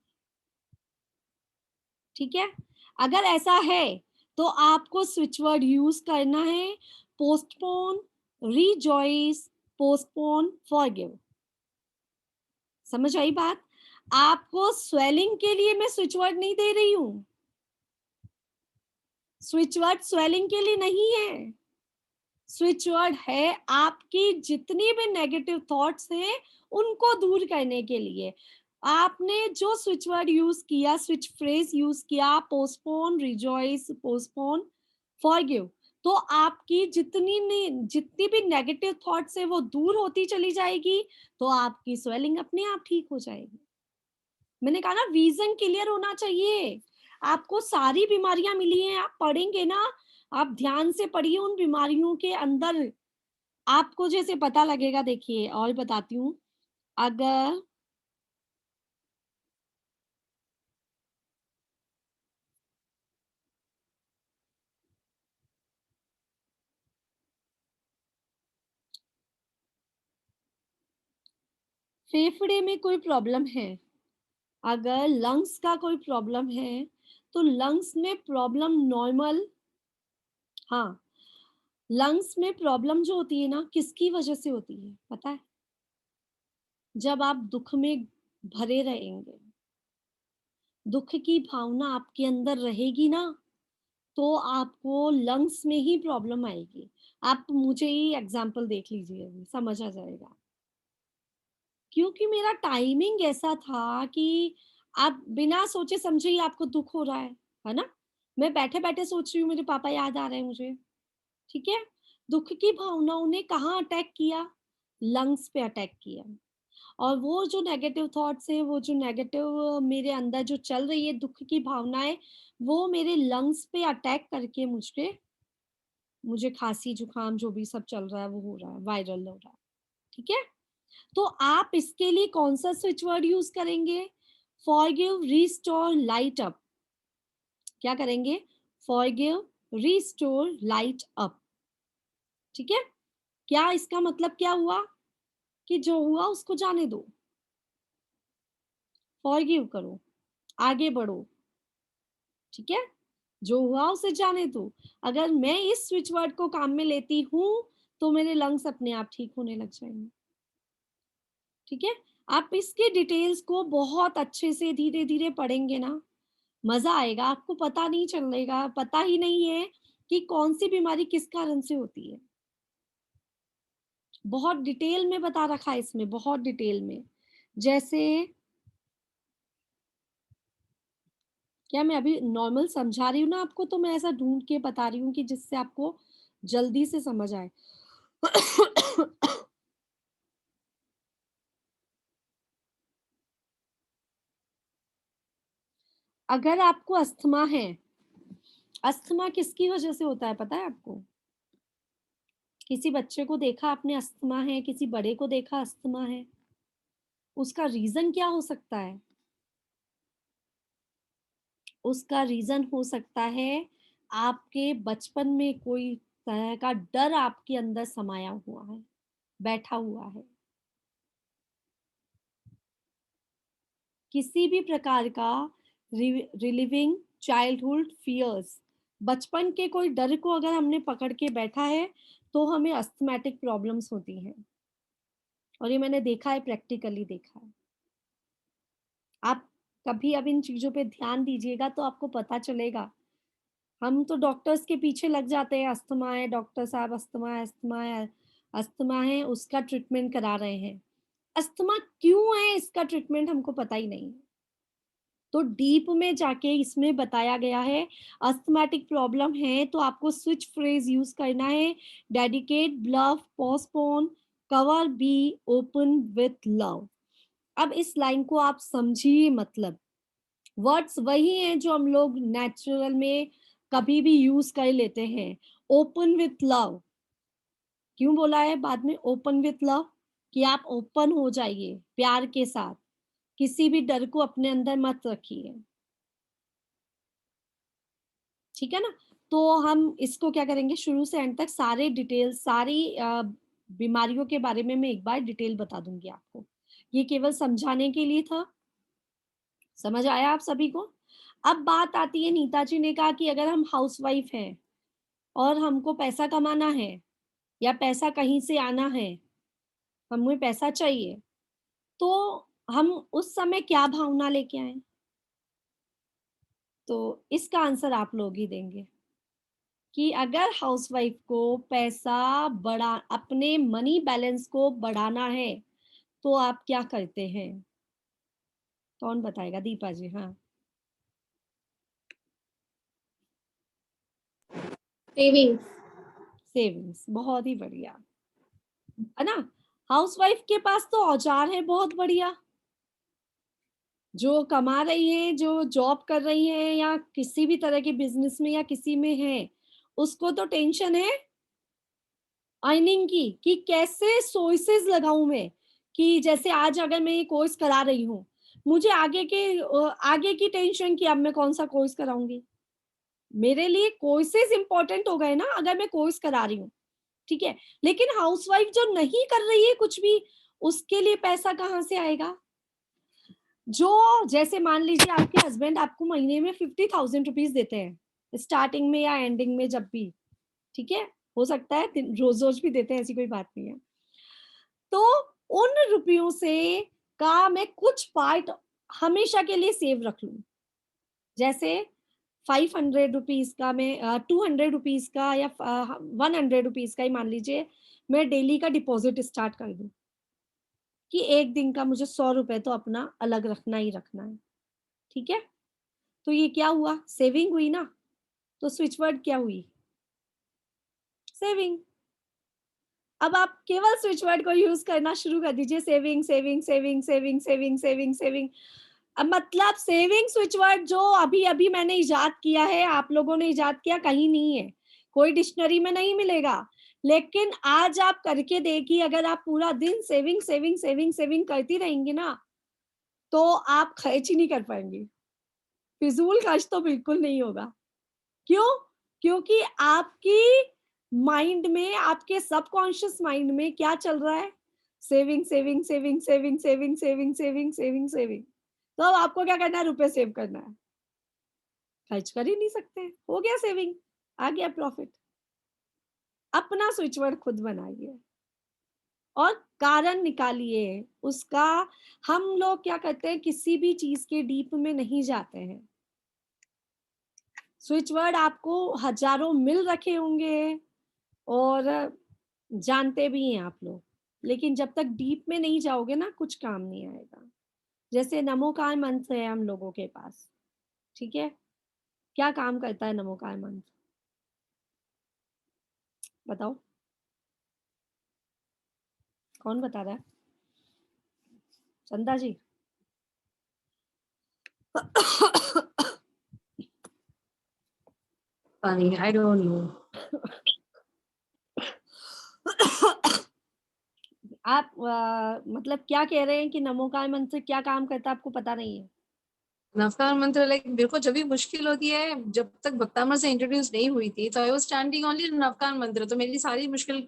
ठीक है। अगर ऐसा है तो आपको स्विच वर्ड यूज करना है, पोस्टपोन, रिजॉइस, पोस्टपोन, फॉरगिव। समझ आई बात? आपको स्वेलिंग के लिए मैं स्विच वर्ड नहीं दे रही हूं। स्विच वर्ड स्वेलिंग के लिए नहीं है। स्विच वर्ड है आपकी जितनी भी नेगेटिव थॉट्स हैं उनको दूर करने के लिए। आपने जो स्विच वर्ड यूज किया, स्विच फ्रेज यूज किया, पोस्टपोन, रिजॉइस, पोस्टपोन, फॉरगिव, तो आपकी जितनी भी नेगेटिव थॉट्स है वो दूर होती चली जाएगी, तो आपकी स्वेलिंग अपने आप ठीक हो जाएगी। मैंने कहा ना, विजन क्लियर होना चाहिए। आपको सारी बीमारियां मिली हैं, आप पढ़ेंगे ना, आप ध्यान से पढ़िए उन बीमारियों के अंदर, आपको जैसे पता लगेगा। देखिए और बताती हूँ, अगर फेफड़े में कोई प्रॉब्लम है, अगर लंग्स का कोई प्रॉब्लम है, तो लंग्स में प्रॉब्लम नॉर्मल, हाँ, लंग्स में प्रॉब्लम जो होती है ना, किसकी वजह से होती है पता है? जब आप दुख में भरे रहेंगे, दुख की भावना आपके अंदर रहेगी ना, तो आपको लंग्स में ही प्रॉब्लम आएगी। आप मुझे ही एग्जांपल देख लीजिए, अभी समझ आ जाएगा। क्योंकि मेरा टाइमिंग ऐसा था कि आप बिना सोचे समझे ही आपको दुख हो रहा है ना। मैं बैठे बैठे सोच रही हूँ मेरे पापा याद आ रहे हैं मुझे। ठीक है। दुख की भावनाओं ने कहाँ अटैक किया? लंग्स पे अटैक किया। और वो जो नेगेटिव थॉट्स हैं, वो जो नेगेटिव मेरे अंदर जो चल रही है दुख की भावनाएं, वो मेरे लंग्स पे अटैक करके मुझे खांसी जुकाम जो भी सब चल रहा है वो हो रहा है, वायरल हो रहा है। ठीक है। तो आप इसके लिए कौन सा स्विच वर्ड यूज करेंगे? Forgive, restore, light up. क्या करेंगे? Forgive, restore, light up. ठीक है। क्या इसका मतलब क्या हुआ? कि जो हुआ उसको जाने दो, फॉरगिव करो, आगे बढ़ो। ठीक है। जो हुआ उसे जाने दो। अगर मैं इस स्विच वर्ड को काम में लेती हूं, तो मेरे लंग्स अपने आप ठीक होने लग जाएंगे। ठीक है, आप इसके डिटेल्स को बहुत अच्छे से धीरे धीरे पढ़ेंगे ना, मजा आएगा। आपको पता नहीं चलेगा, पता ही नहीं है कि कौन सी बीमारी किस कारण से होती है। बहुत डिटेल में बता रखा है इसमें, बहुत डिटेल में। जैसे क्या मैं अभी नॉर्मल समझा रही हूँ ना आपको, तो मैं ऐसा ढूंढ के बता रही हूँ कि जिससे आपको जल्दी से समझ आए। अगर आपको अस्थमा है, अस्थमा किसकी वजह से होता है पता है आपको? किसी बच्चे को देखा आपने अस्थमा है, किसी बड़े को देखा अस्थमा है, उसका रीजन क्या हो सकता है? उसका रीजन हो सकता है आपके बचपन में कोई तरह का डर आपके अंदर समाया हुआ है, बैठा हुआ है। किसी भी प्रकार का रिलीविंग चाइल्डहुड फियर्स, बचपन के कोई डर को अगर हमने पकड़ के बैठा है तो हमें अस्थमैटिक प्रॉब्लम्स होती हैं। और ये मैंने देखा है, प्रैक्टिकली देखा है। आप कभी अब इन चीजों पे ध्यान दीजिएगा तो आपको पता चलेगा। हम तो डॉक्टर्स के पीछे लग जाते हैं, अस्थमा है डॉक्टर साहब, अस्थमा है, अस्थमा है, अस्थमा है, उसका ट्रीटमेंट करा रहे हैं। अस्थमा क्यों है इसका ट्रीटमेंट हमको पता ही नहीं है। तो डीप में जाके इसमें बताया गया है, अस्थमैटिक प्रॉब्लम है तो आपको स्विच फ्रेज यूज करना है, dedicate, bluff, postpone, cover, be, open with love. अब इस लाइन को आप समझिए, मतलब वर्ड्स वही हैं जो हम लोग नेचुरल में कभी भी यूज कर लेते हैं। ओपन विथ लव क्यों बोला है बाद में? ओपन विथ लव कि आप ओपन हो जाइए प्यार के साथ, किसी भी डर को अपने अंदर मत रखिए। ठीक है ना? तो हम इसको क्या करेंगे, शुरू से एंड तक सारे डिटेल, सारी बीमारियों के बारे में मैं एक बार डिटेल बता दूंगी आपको। ये केवल समझाने के लिए था। समझ आया आप सभी को? अब बात आती है, नीता जी ने कहा कि अगर हम हाउसवाइफ हैं और हमको पैसा कमाना है या पैसा कहीं से आना है, हमें पैसा चाहिए, तो हम उस समय क्या भावना लेके आए? तो इसका आंसर आप लोग ही देंगे कि अगर हाउसवाइफ को पैसा बढ़ा, अपने मनी बैलेंस को बढ़ाना है तो आप क्या करते हैं? कौन बताएगा? दीपा जी। हाँ, सेविंग्स। सेविंग्स, बहुत ही बढ़िया, है ना? हाउसवाइफ के पास तो औजार है बहुत बढ़िया। जो कमा रही है, जो जॉब कर रही है या किसी भी तरह के बिजनेस में या किसी में है, उसको तो टेंशन है अर्निंग की, कि कैसे सोर्सेज लगाऊं मैं। कि जैसे आज अगर मैं ये कोर्स करा रही हूँ, मुझे आगे की टेंशन कि अब मैं कौन सा कोर्स कराऊंगी। मेरे लिए कोर्सेज इंपॉर्टेंट हो गए ना अगर मैं कोर्स करा रही हूँ। ठीक है, लेकिन हाउसवाइफ जो नहीं कर रही है कुछ भी, उसके लिए पैसा कहाँ से आएगा? जो जैसे मान लीजिए आपके हस्बैंड आपको महीने में 50,000 रुपीज देते हैं स्टार्टिंग में या एंडिंग में, जब भी, ठीक है, हो सकता है रोज रोज भी देते हैं, ऐसी कोई बात नहीं है। तो उन रुपयों से का मैं कुछ पार्ट हमेशा के लिए सेव रख लूं। जैसे 500 रुपीज का मैं 200 रुपीज का या 100 रुपीज का ही मान लीजिए, मैं डेली का डिपॉजिट स्टार्ट कर दूं कि एक दिन का मुझे 100 रुपए तो अपना अलग रखना ही रखना है। ठीक है, तो ये क्या हुआ? सेविंग हुई ना। तो स्विच वर्ड क्या हुई? सेविंग। अब आप केवल स्विच वर्ड को यूज करना शुरू कर दीजिए, saving saving saving saving saving saving saving. अब मतलब सेविंग स्विच वर्ड जो अभी अभी मैंने इजाद किया है, आप लोगों ने इजाद किया, कहीं नहीं है, कोई डिक्शनरी में नहीं मिलेगा। लेकिन आज आप करके देखिए, अगर आप पूरा दिन सेविंग सेविंग सेविंग सेविंग करती रहेंगी ना, तो आप खर्च ही नहीं कर पाएंगे। फिजूल खर्च तो बिल्कुल नहीं होगा। क्यों? क्योंकि आपकी माइंड में, आपके सबकॉन्शियस माइंड में क्या चल रहा है? Saving saving saving saving saving saving saving saving saving. तो अब आपको क्या करना है? रुपए सेव करना है। खर्च कर ही नहीं सकते, हो गया सेविंग, आ गया प्रॉफिट। अपना स्विच वर्ड खुद बनाइए और कारण निकालिए उसका। हम लोग क्या करते हैं, किसी भी चीज के डीप में नहीं जाते हैं। स्विच वर्ड आपको हजारों मिल रखे होंगे और जानते भी हैं आप लोग, लेकिन जब तक डीप में नहीं जाओगे ना, कुछ काम नहीं आएगा। जैसे नमोकार मंत्र है हम लोगों के पास, ठीक है? क्या काम करता है नमोकार मंत्र, बताओ, कौन बता रहा है? चंदा जी। Funny, I don't know. आप मतलब क्या कह रहे हैं कि नमोकार मंत्र क्या काम करता है, आपको पता नहीं है? नवकार मंत्र, लाइक मेरे को जब भी मुश्किल होती है, जब तक भक्तामर से इंट्रोड्यूस नहीं हुई थी, तो I was standing only Navkar मंत्र। तो मेरी सारी मुश्किल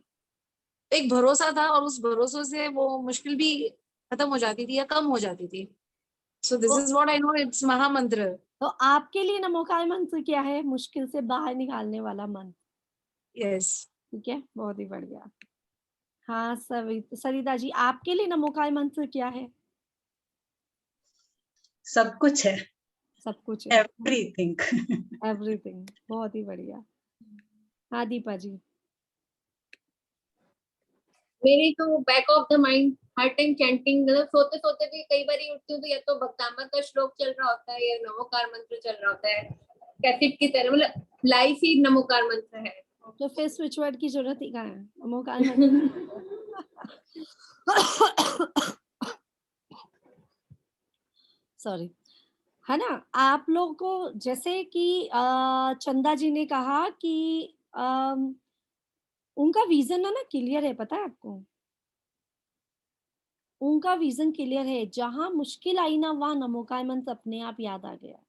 एक भरोसा था, और उस भरोसे से वो मुश्किल भी खत्म हो जाती थी या कम हो जाती थी। So this is what I know, it's महामंत्र। तो आपके लिए नमोकार मंत्र क्या है? मुश्किल से बाहर निकालने वाला मंत्र। यस। ठीक है, बहुत ही बढ़िया। हाँ सरिता जी, आपके लिए नमोकार मंत्र क्या है? सब कुछ है, सब कुछ है, एवरीथिंग। एवरीथिंग, बहुत ही बढ़िया। हाँ दीपा जी। मेरी तो back of the mind her time chanting, मतलब सोते सोते भी कई बार उठती हूँ तो या तो भक्तामर का श्लोक चल रहा होता है या नमोकार मंत्र चल रहा होता है, कैसेट की तरह, मतलब लाइफ ही नमोकार मंत्र है। तो फिर स्विच वर्ड की जरूरत ही कहाँ है, नमोकार मंत्र। सॉरी, है ना? आप लोग को जैसे कि चंदा जी ने कहा कि उनका विजन है ना क्लियर है, पता है आपको? उनका विजन क्लियर है, जहां मुश्किल आई ना वहां नमोकार मंत्र अपने आप याद आ गया।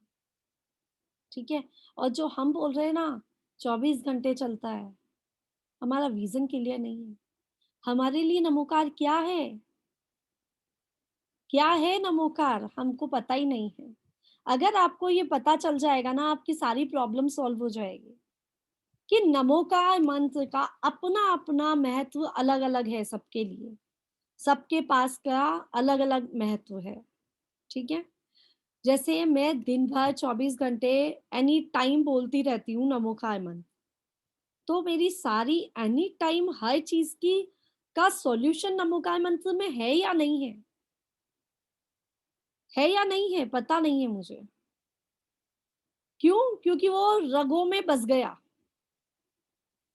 ठीक है, और जो हम बोल रहे हैं ना 24 घंटे चलता है, हमारा विजन क्लियर नहीं है। हमारे लिए नमोकार क्या है, क्या है नमोकार, हमको पता ही नहीं है। अगर आपको ये पता चल जाएगा ना, आपकी सारी प्रॉब्लम सॉल्व हो जाएगी कि नमोकार मंत्र का अपना अपना महत्व अलग अलग है सबके लिए, सबके पास का अलग अलग महत्व है। ठीक है, जैसे मैं दिन भर 24 घंटे एनी टाइम बोलती रहती हूँ नमोकार मंत्र, तो मेरी सारी एनी टाइम हर चीज की का सॉल्यूशन नमोकार मंत्र में है या नहीं है? है या नहीं है, पता नहीं है मुझे। क्यों? क्योंकि वो रगों में बस गया,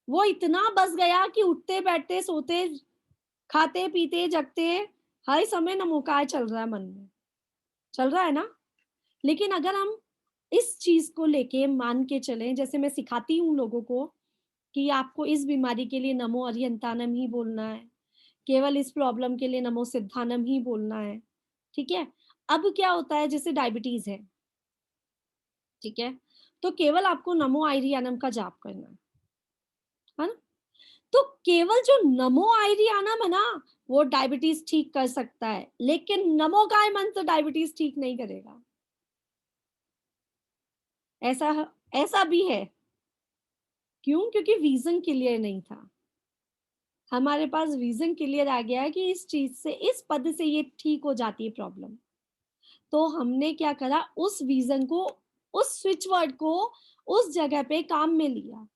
वो इतना बस गया कि उठते बैठते सोते खाते पीते जगते हर समय नमोकार चल रहा है, मन में चल रहा है ना। लेकिन अगर हम इस चीज को लेके मान के चलें, जैसे मैं सिखाती हूँ लोगों को कि आपको इस बीमारी के लिए नमो अरिहंतानम ही बोलना है, केवल इस प्रॉब्लम के लिए नमो सिद्धानम ही बोलना है। ठीक है, अब क्या होता है, जैसे डायबिटीज है, ठीक है, तो केवल आपको नमो आयरियानम का जाप करना है ना? तो केवल जो नमो आयरियानम है ना, वो डायबिटीज ठीक कर सकता है, लेकिन नमोकार मंत्र डायबिटीज ठीक नहीं करेगा। ऐसा ऐसा भी है। क्यों? क्योंकि विजन क्लियर नहीं था। हमारे पास विजन क्लियर आ गया है कि इस चीज से, इस पद से ये ठीक हो जाती है प्रॉब्लम, तो हमने क्या करा, उस विजन को, उस स्विच वर्ड को उस जगह पे काम में लिया।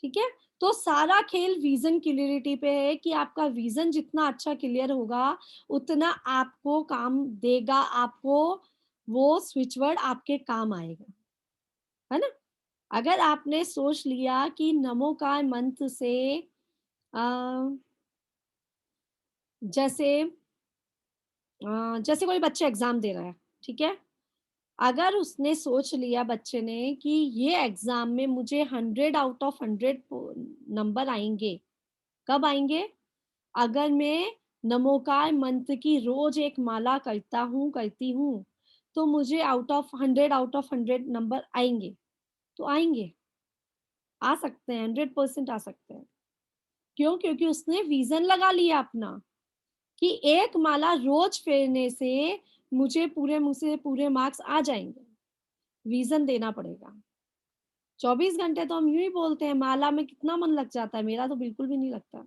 ठीक है, तो सारा खेल विजन क्लियरिटी पे है कि आपका विजन जितना अच्छा क्लियर होगा, उतना आपको काम देगा, आपको वो स्विच वर्ड आपके काम आएगा, है ना? अगर आपने सोच लिया कि नमोकार मंत्र से जैसे जैसे कोई बच्चा एग्जाम दे रहा है, ठीक है, अगर उसने सोच लिया बच्चे ने कि ये एग्जाम में मुझे 100 आउट ऑफ 100 नंबर आएंगे, कब आएंगे? अगर मैं नमोकार मंत्र की रोज एक माला करती हूँ, तो मुझे आउट ऑफ 100 नंबर आएंगे। तो आएंगे, आ सकते हैं, 100% आ सकते हैं। क्यों? क्योंकि उसने विजन लगा लिया अपना कि एक माला रोज फेरने से मुझे पूरे मुंह से पूरे मार्क्स आ जाएंगे। विजन देना पड़ेगा। 24 घंटे तो हम यूं ही बोलते हैं, माला में कितना मन लग जाता है, मेरा तो बिल्कुल भी नहीं लगता।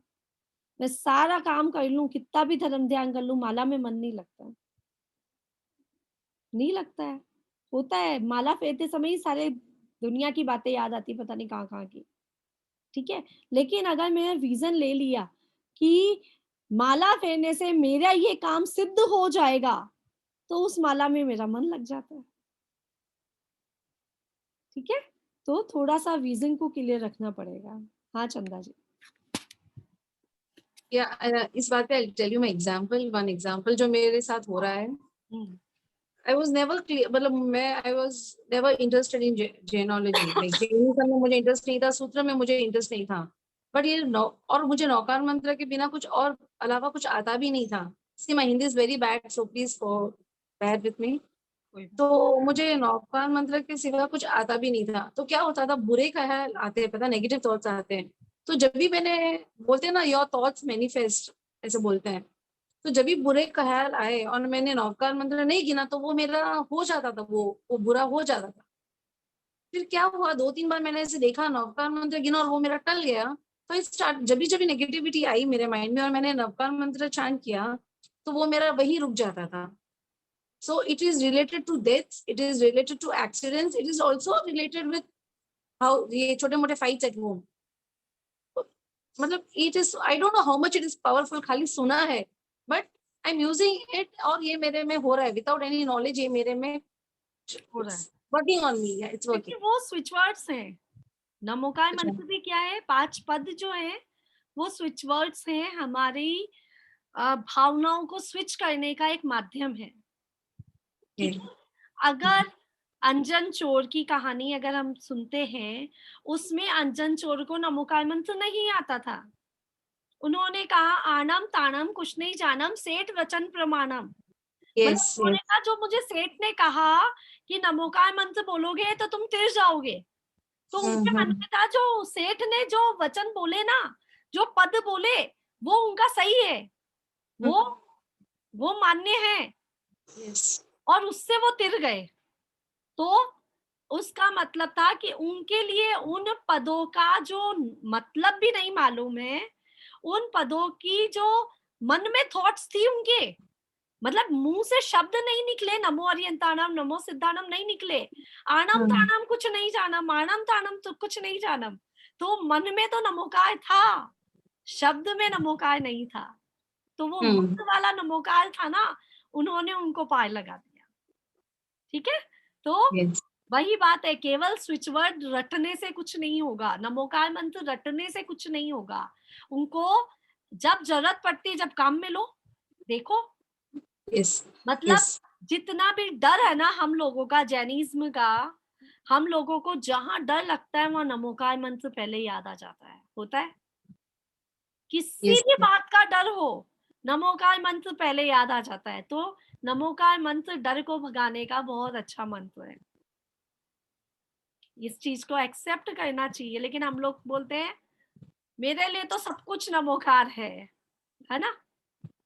मैं सारा काम कर लूं, कितना भी धर्म ध्यान कर लूं, माला में मन नहीं लगता, नहीं लगता है। होता है, माला फेरते समय ही सारे दुनिया की बातें याद आती है, पता नहीं कहाँ कहाँ की। ठीक है, लेकिन अगर मैंने विजन ले लिया कि माला फेरने से मेरा ये काम सिद्ध हो जाएगा, तो उस माला में मेरा मन लग जाता है। ठीक है, तो थोड़ा सा विजन को क्लियर रखना पड़ेगा। हाँ चंदा जी। इस बात पे tell you my example, one example जो मेरे साथ हो रहा है। I was never clear, मतलब मैं I was never interested in Jainology, like Jainism में मुझे इंटरेस्ट नहीं था, सूत्र में मुझे इंटरेस्ट नहीं था, बट ये और मुझे नौकार मंत्र के बिना कुछ और अलावा कुछ आता भी नहीं था। See, my Hindi is very bad, so please bear with me. तो मुझे नौकार मंत्र के सिवा कुछ आता भी नहीं था। तो क्या होता था, बुरे ख्याल आते हैं, पता, नेगेटिव थॉट्स आते हैं। तो जब भी मैंने, बोलते हैं ना, योर थॉट्स मैनिफेस्ट, ऐसे बोलते हैं। तो जब भी बुरे ख्याल आए और मैंने नौकार मंत्र नहीं गिना, तो वो मेरा हो जाता था, वो बुरा हो जाता था। फिर क्या हुआ, 2-3 बार मैंने ऐसे देखा, नौकार मंत्र गिना और वो मेरा टल गया। तो स्टार्ट, जब भी नेगेटिविटी आई मेरे माइंड में और मैंने नौकार मंत्र चैंट किया, तो वो मेरा वही रुक जाता था। So it is related to deaths, it is related to accidents, it is also related with how ये छोटे मोटे फाइट्स एट होम। मतलब it is, I don't know how much it is powerful, खाली सुना है, but I am using it, और ये मेरे में हो रहा है विदाउट एनी नॉलेज, ये मेरे में हो रहा है, वर्किंग ऑन मी, इट्स क्योंकि वर्किंग। वो स्विच वर्ड्स हैं। नमोकार मंत्र भी क्या है, 5 पद जो है वो स्विच वर्ड्स हैं, हमारी भावनाओं को स्विच करने का एक माध्यम है। ठीक है, अगर अंजन चोर की कहानी अगर हम सुनते हैं, उसमें अंजन चोर को नमोकार मंत्र नहीं आता था। उन्होंने कहा आनम तानम कुछ नहीं जानम, सेठ वचन प्रमाणम। मतलब उन्होंने कहा, जो मुझे सेठ ने कहा कि नमोकार मंत्र बोलोगे तो तुम तिर जाओगे, तो उनके मन में था, जो सेठ ने जो वचन बोले ना, जो पद बोले, वो उनका सही है, वो मान्य है, और उससे वो तिर गए। तो उसका मतलब था कि उनके लिए उन पदों का जो मतलब भी नहीं मालूम है, उन पदों की जो मन में थॉट्स थी उनके, मतलब मुंह से शब्द नहीं निकले, नमो अरियंताणम नमो सिद्धाणम नहीं निकले, आनम तानम कुछ नहीं जानम, आनम तानम तो कुछ नहीं जानम, तो मन में तो नमोकार था, शब्द में नमोकार नहीं था। तो वो मंत्र वाला नमोकार था ना, उन्होंने उनको पार लगा दिया। ठीक है, तो वही बात है, केवल स्विच वर्ड रटने से कुछ नहीं होगा, नमोकार मंत्र रटने से कुछ नहीं होगा, उनको जब जरूरत पड़ती है, जब काम में लो, देखो। मतलब जितना भी डर है ना हम लोगों का, जैनिज्म का, हम लोगों को जहां डर लगता है वहां नमोकार मंत्र पहले याद आ जाता है, होता है, किसी भी बात का डर हो, नमोकार मंत्र पहले याद आ जाता है। तो नमोकार मंत्र डर को भगाने का बहुत अच्छा मंत्र है, इस चीज को एक्सेप्ट करना चाहिए। लेकिन हम लोग बोलते हैं मेरे लिए तो सब कुछ नमोकार है ना,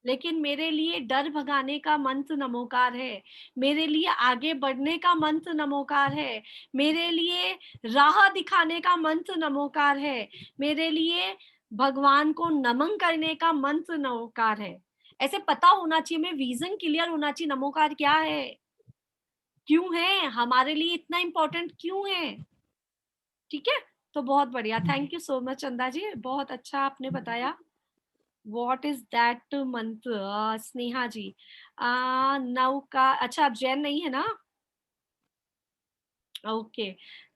लेकिन मेरे लिए डर भगाने का मंत्र नमोकार है, मेरे लिए आगे बढ़ने का मंत्र नमोकार है, मेरे लिए राह दिखाने का मंत्र नमोकार है, मेरे लिए भगवान को नमन करने का मंत्र नमोकार है। ऐसे पता होना चाहिए, मैं विजन क्लियर होना चाहिए, नमोकार क्या है, क्यों है, हमारे लिए इतना इम्पोर्टेंट क्यों है। ठीक है, तो बहुत बढ़िया, थैंक यू सो मच चंदा जी, बहुत अच्छा आपने बताया। What is that मंत्र? स्नेहा जी, नौका, अच्छा आप जैन नहीं है ना, ओके।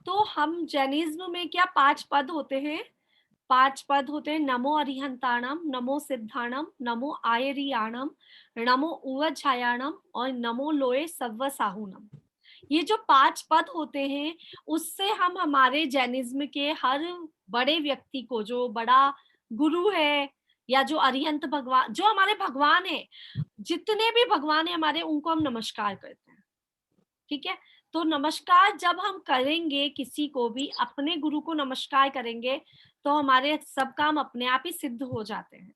तो हम जैनिज्म में क्या 5 पद होते हैं, 5 पद होते हैं, नमो अरिहंताणम, नमो सिद्धाणम, नमो आयरियाणम, नमो उवच्छायाणम और नमो लोए सव्व साहुनम। ये जो 5 पद होते हैं, उससे हम हमारे जैनिज्म के हर बड़े व्यक्ति को, जो बड़ा गुरु है या जो अरिहंत भगवान, जो हमारे भगवान है, जितने भी भगवान है हमारे, उनको हम नमस्कार करते हैं। ठीक है, तो नमस्कार जब हम करेंगे, किसी को भी, अपने गुरु को नमस्कार करेंगे, तो हमारे सब काम अपने आप ही सिद्ध हो जाते हैं।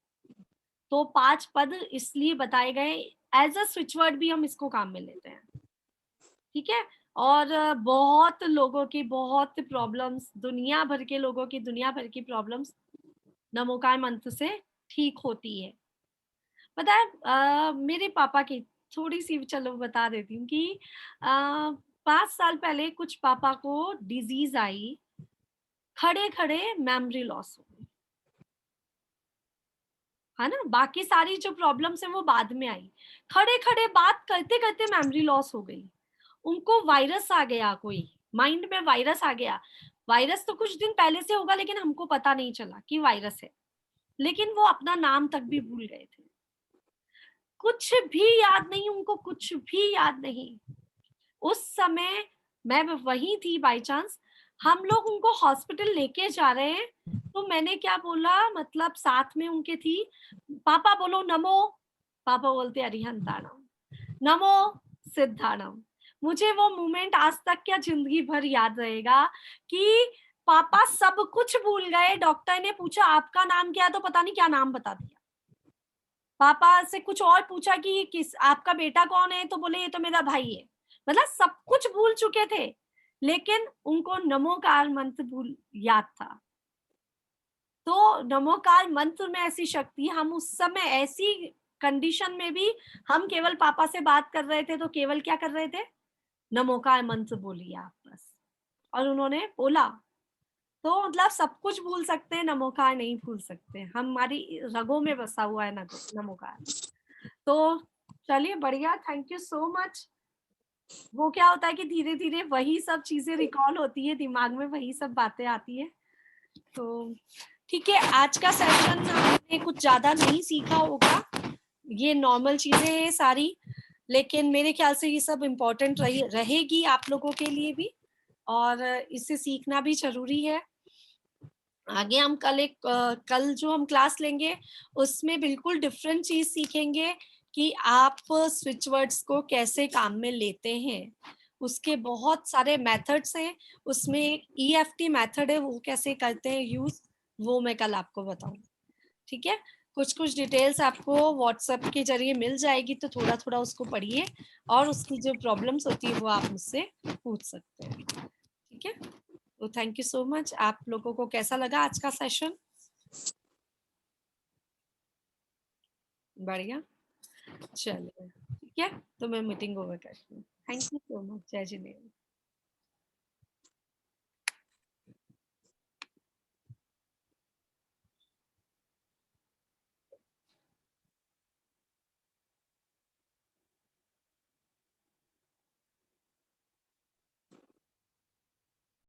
तो 5 पद इसलिए बताए गए, एज अ स्विच वर्ड भी हम इसको काम में लेते हैं। ठीक है, और बहुत लोगों की बहुत प्रॉब्लम्स, दुनिया भर के लोगों की दुनिया भर की प्रॉब्लम्स नमोकार मंत्र से ठीक होती है। पता है मेरे पापा की थोड़ी सी, चलो बता देती हूँ कि 5 साल पहले कुछ पापा को डिजीज आई, खड़े खड़े मेमोरी लॉस हो गई, है ना। बाकी सारी जो प्रॉब्लम्स है वो बाद में आई, खड़े खड़े बात करते करते मेमोरी लॉस हो गई। उनको वायरस आ गया, कोई माइंड में वायरस आ गया। वायरस तो कुछ दिन पहले से होगा लेकिन हमको पता नहीं चला कि वायरस है, लेकिन वो अपना नाम तक भी भूल गए थे। कुछ भी याद नहीं उनको, कुछ भी याद नहीं। उस समय मैं वहीं थी बाय चांस, हम लोग उनको हॉस्पिटल लेके जा रहे हैं, तो मैंने क्या बोला, मतलब साथ में उनके थी, पापा बोलो नमो, पापा बोलते अरिहंताणम, नमो सिद्धाणम। मुझे वो मोमेंट आज तक क्या जिंदगी भर याद रहेगा कि पापा सब कुछ भूल गए। डॉक्टर ने पूछा आपका नाम क्या है, तो पता नहीं क्या नाम बता दिया। पापा से कुछ और पूछा कि किस आपका बेटा कौन है, तो बोले ये तो मेरा भाई है। मतलब सब कुछ भूल चुके थे, लेकिन उनको नमोकार मंत्र भूल याद था। तो नमोकार मंत्र में ऐसी शक्ति, हम उस समय ऐसी कंडीशन में भी हम केवल पापा से बात कर रहे थे, तो केवल क्या कर रहे थे, नमोकार मंत्र बोलिए आप बस, और उन्होंने बोला। तो मतलब सब कुछ भूल सकते हैं, नमोकार नहीं भूल सकते। हमारी रगों में बसा हुआ है नमोकार। तो चलिए बढ़िया, थैंक यू सो मच। वो क्या होता है कि धीरे धीरे वही सब चीजें रिकॉल होती है, दिमाग में वही सब बातें आती है। तो ठीक है, आज का सेशन हमने कुछ ज्यादा नहीं सीखा होगा, ये नॉर्मल चीजें हैं सारी, लेकिन मेरे ख्याल से ये सब इम्पोर्टेंट रहेगी आप लोगों के लिए भी, और इससे सीखना भी जरूरी है। आगे हम कल जो हम क्लास लेंगे उसमें बिल्कुल डिफरेंट चीज सीखेंगे कि आप स्विच वर्ड्स को कैसे काम में लेते हैं। उसके बहुत सारे मेथड्स हैं, उसमें एक EFT मेथड है, वो कैसे करते हैं यूज, वो मैं कल आपको बताऊं। ठीक है, कुछ कुछ डिटेल्स आपको व्हाट्सएप के जरिए मिल जाएगी, तो थोड़ा थोड़ा उसको पढ़िए, और उसकी जो प्रॉब्लम्स होती है वो आप मुझसे पूछ सकते हैं। ठीक है, तो थैंक यू सो मच। आप लोगों को कैसा लगा आज का सेशन? बढ़िया, चलिए ठीक है, तो मैं मीटिंग ओवर करती हूँ। थैंक यू सो मच, जय जिनेन्द्र।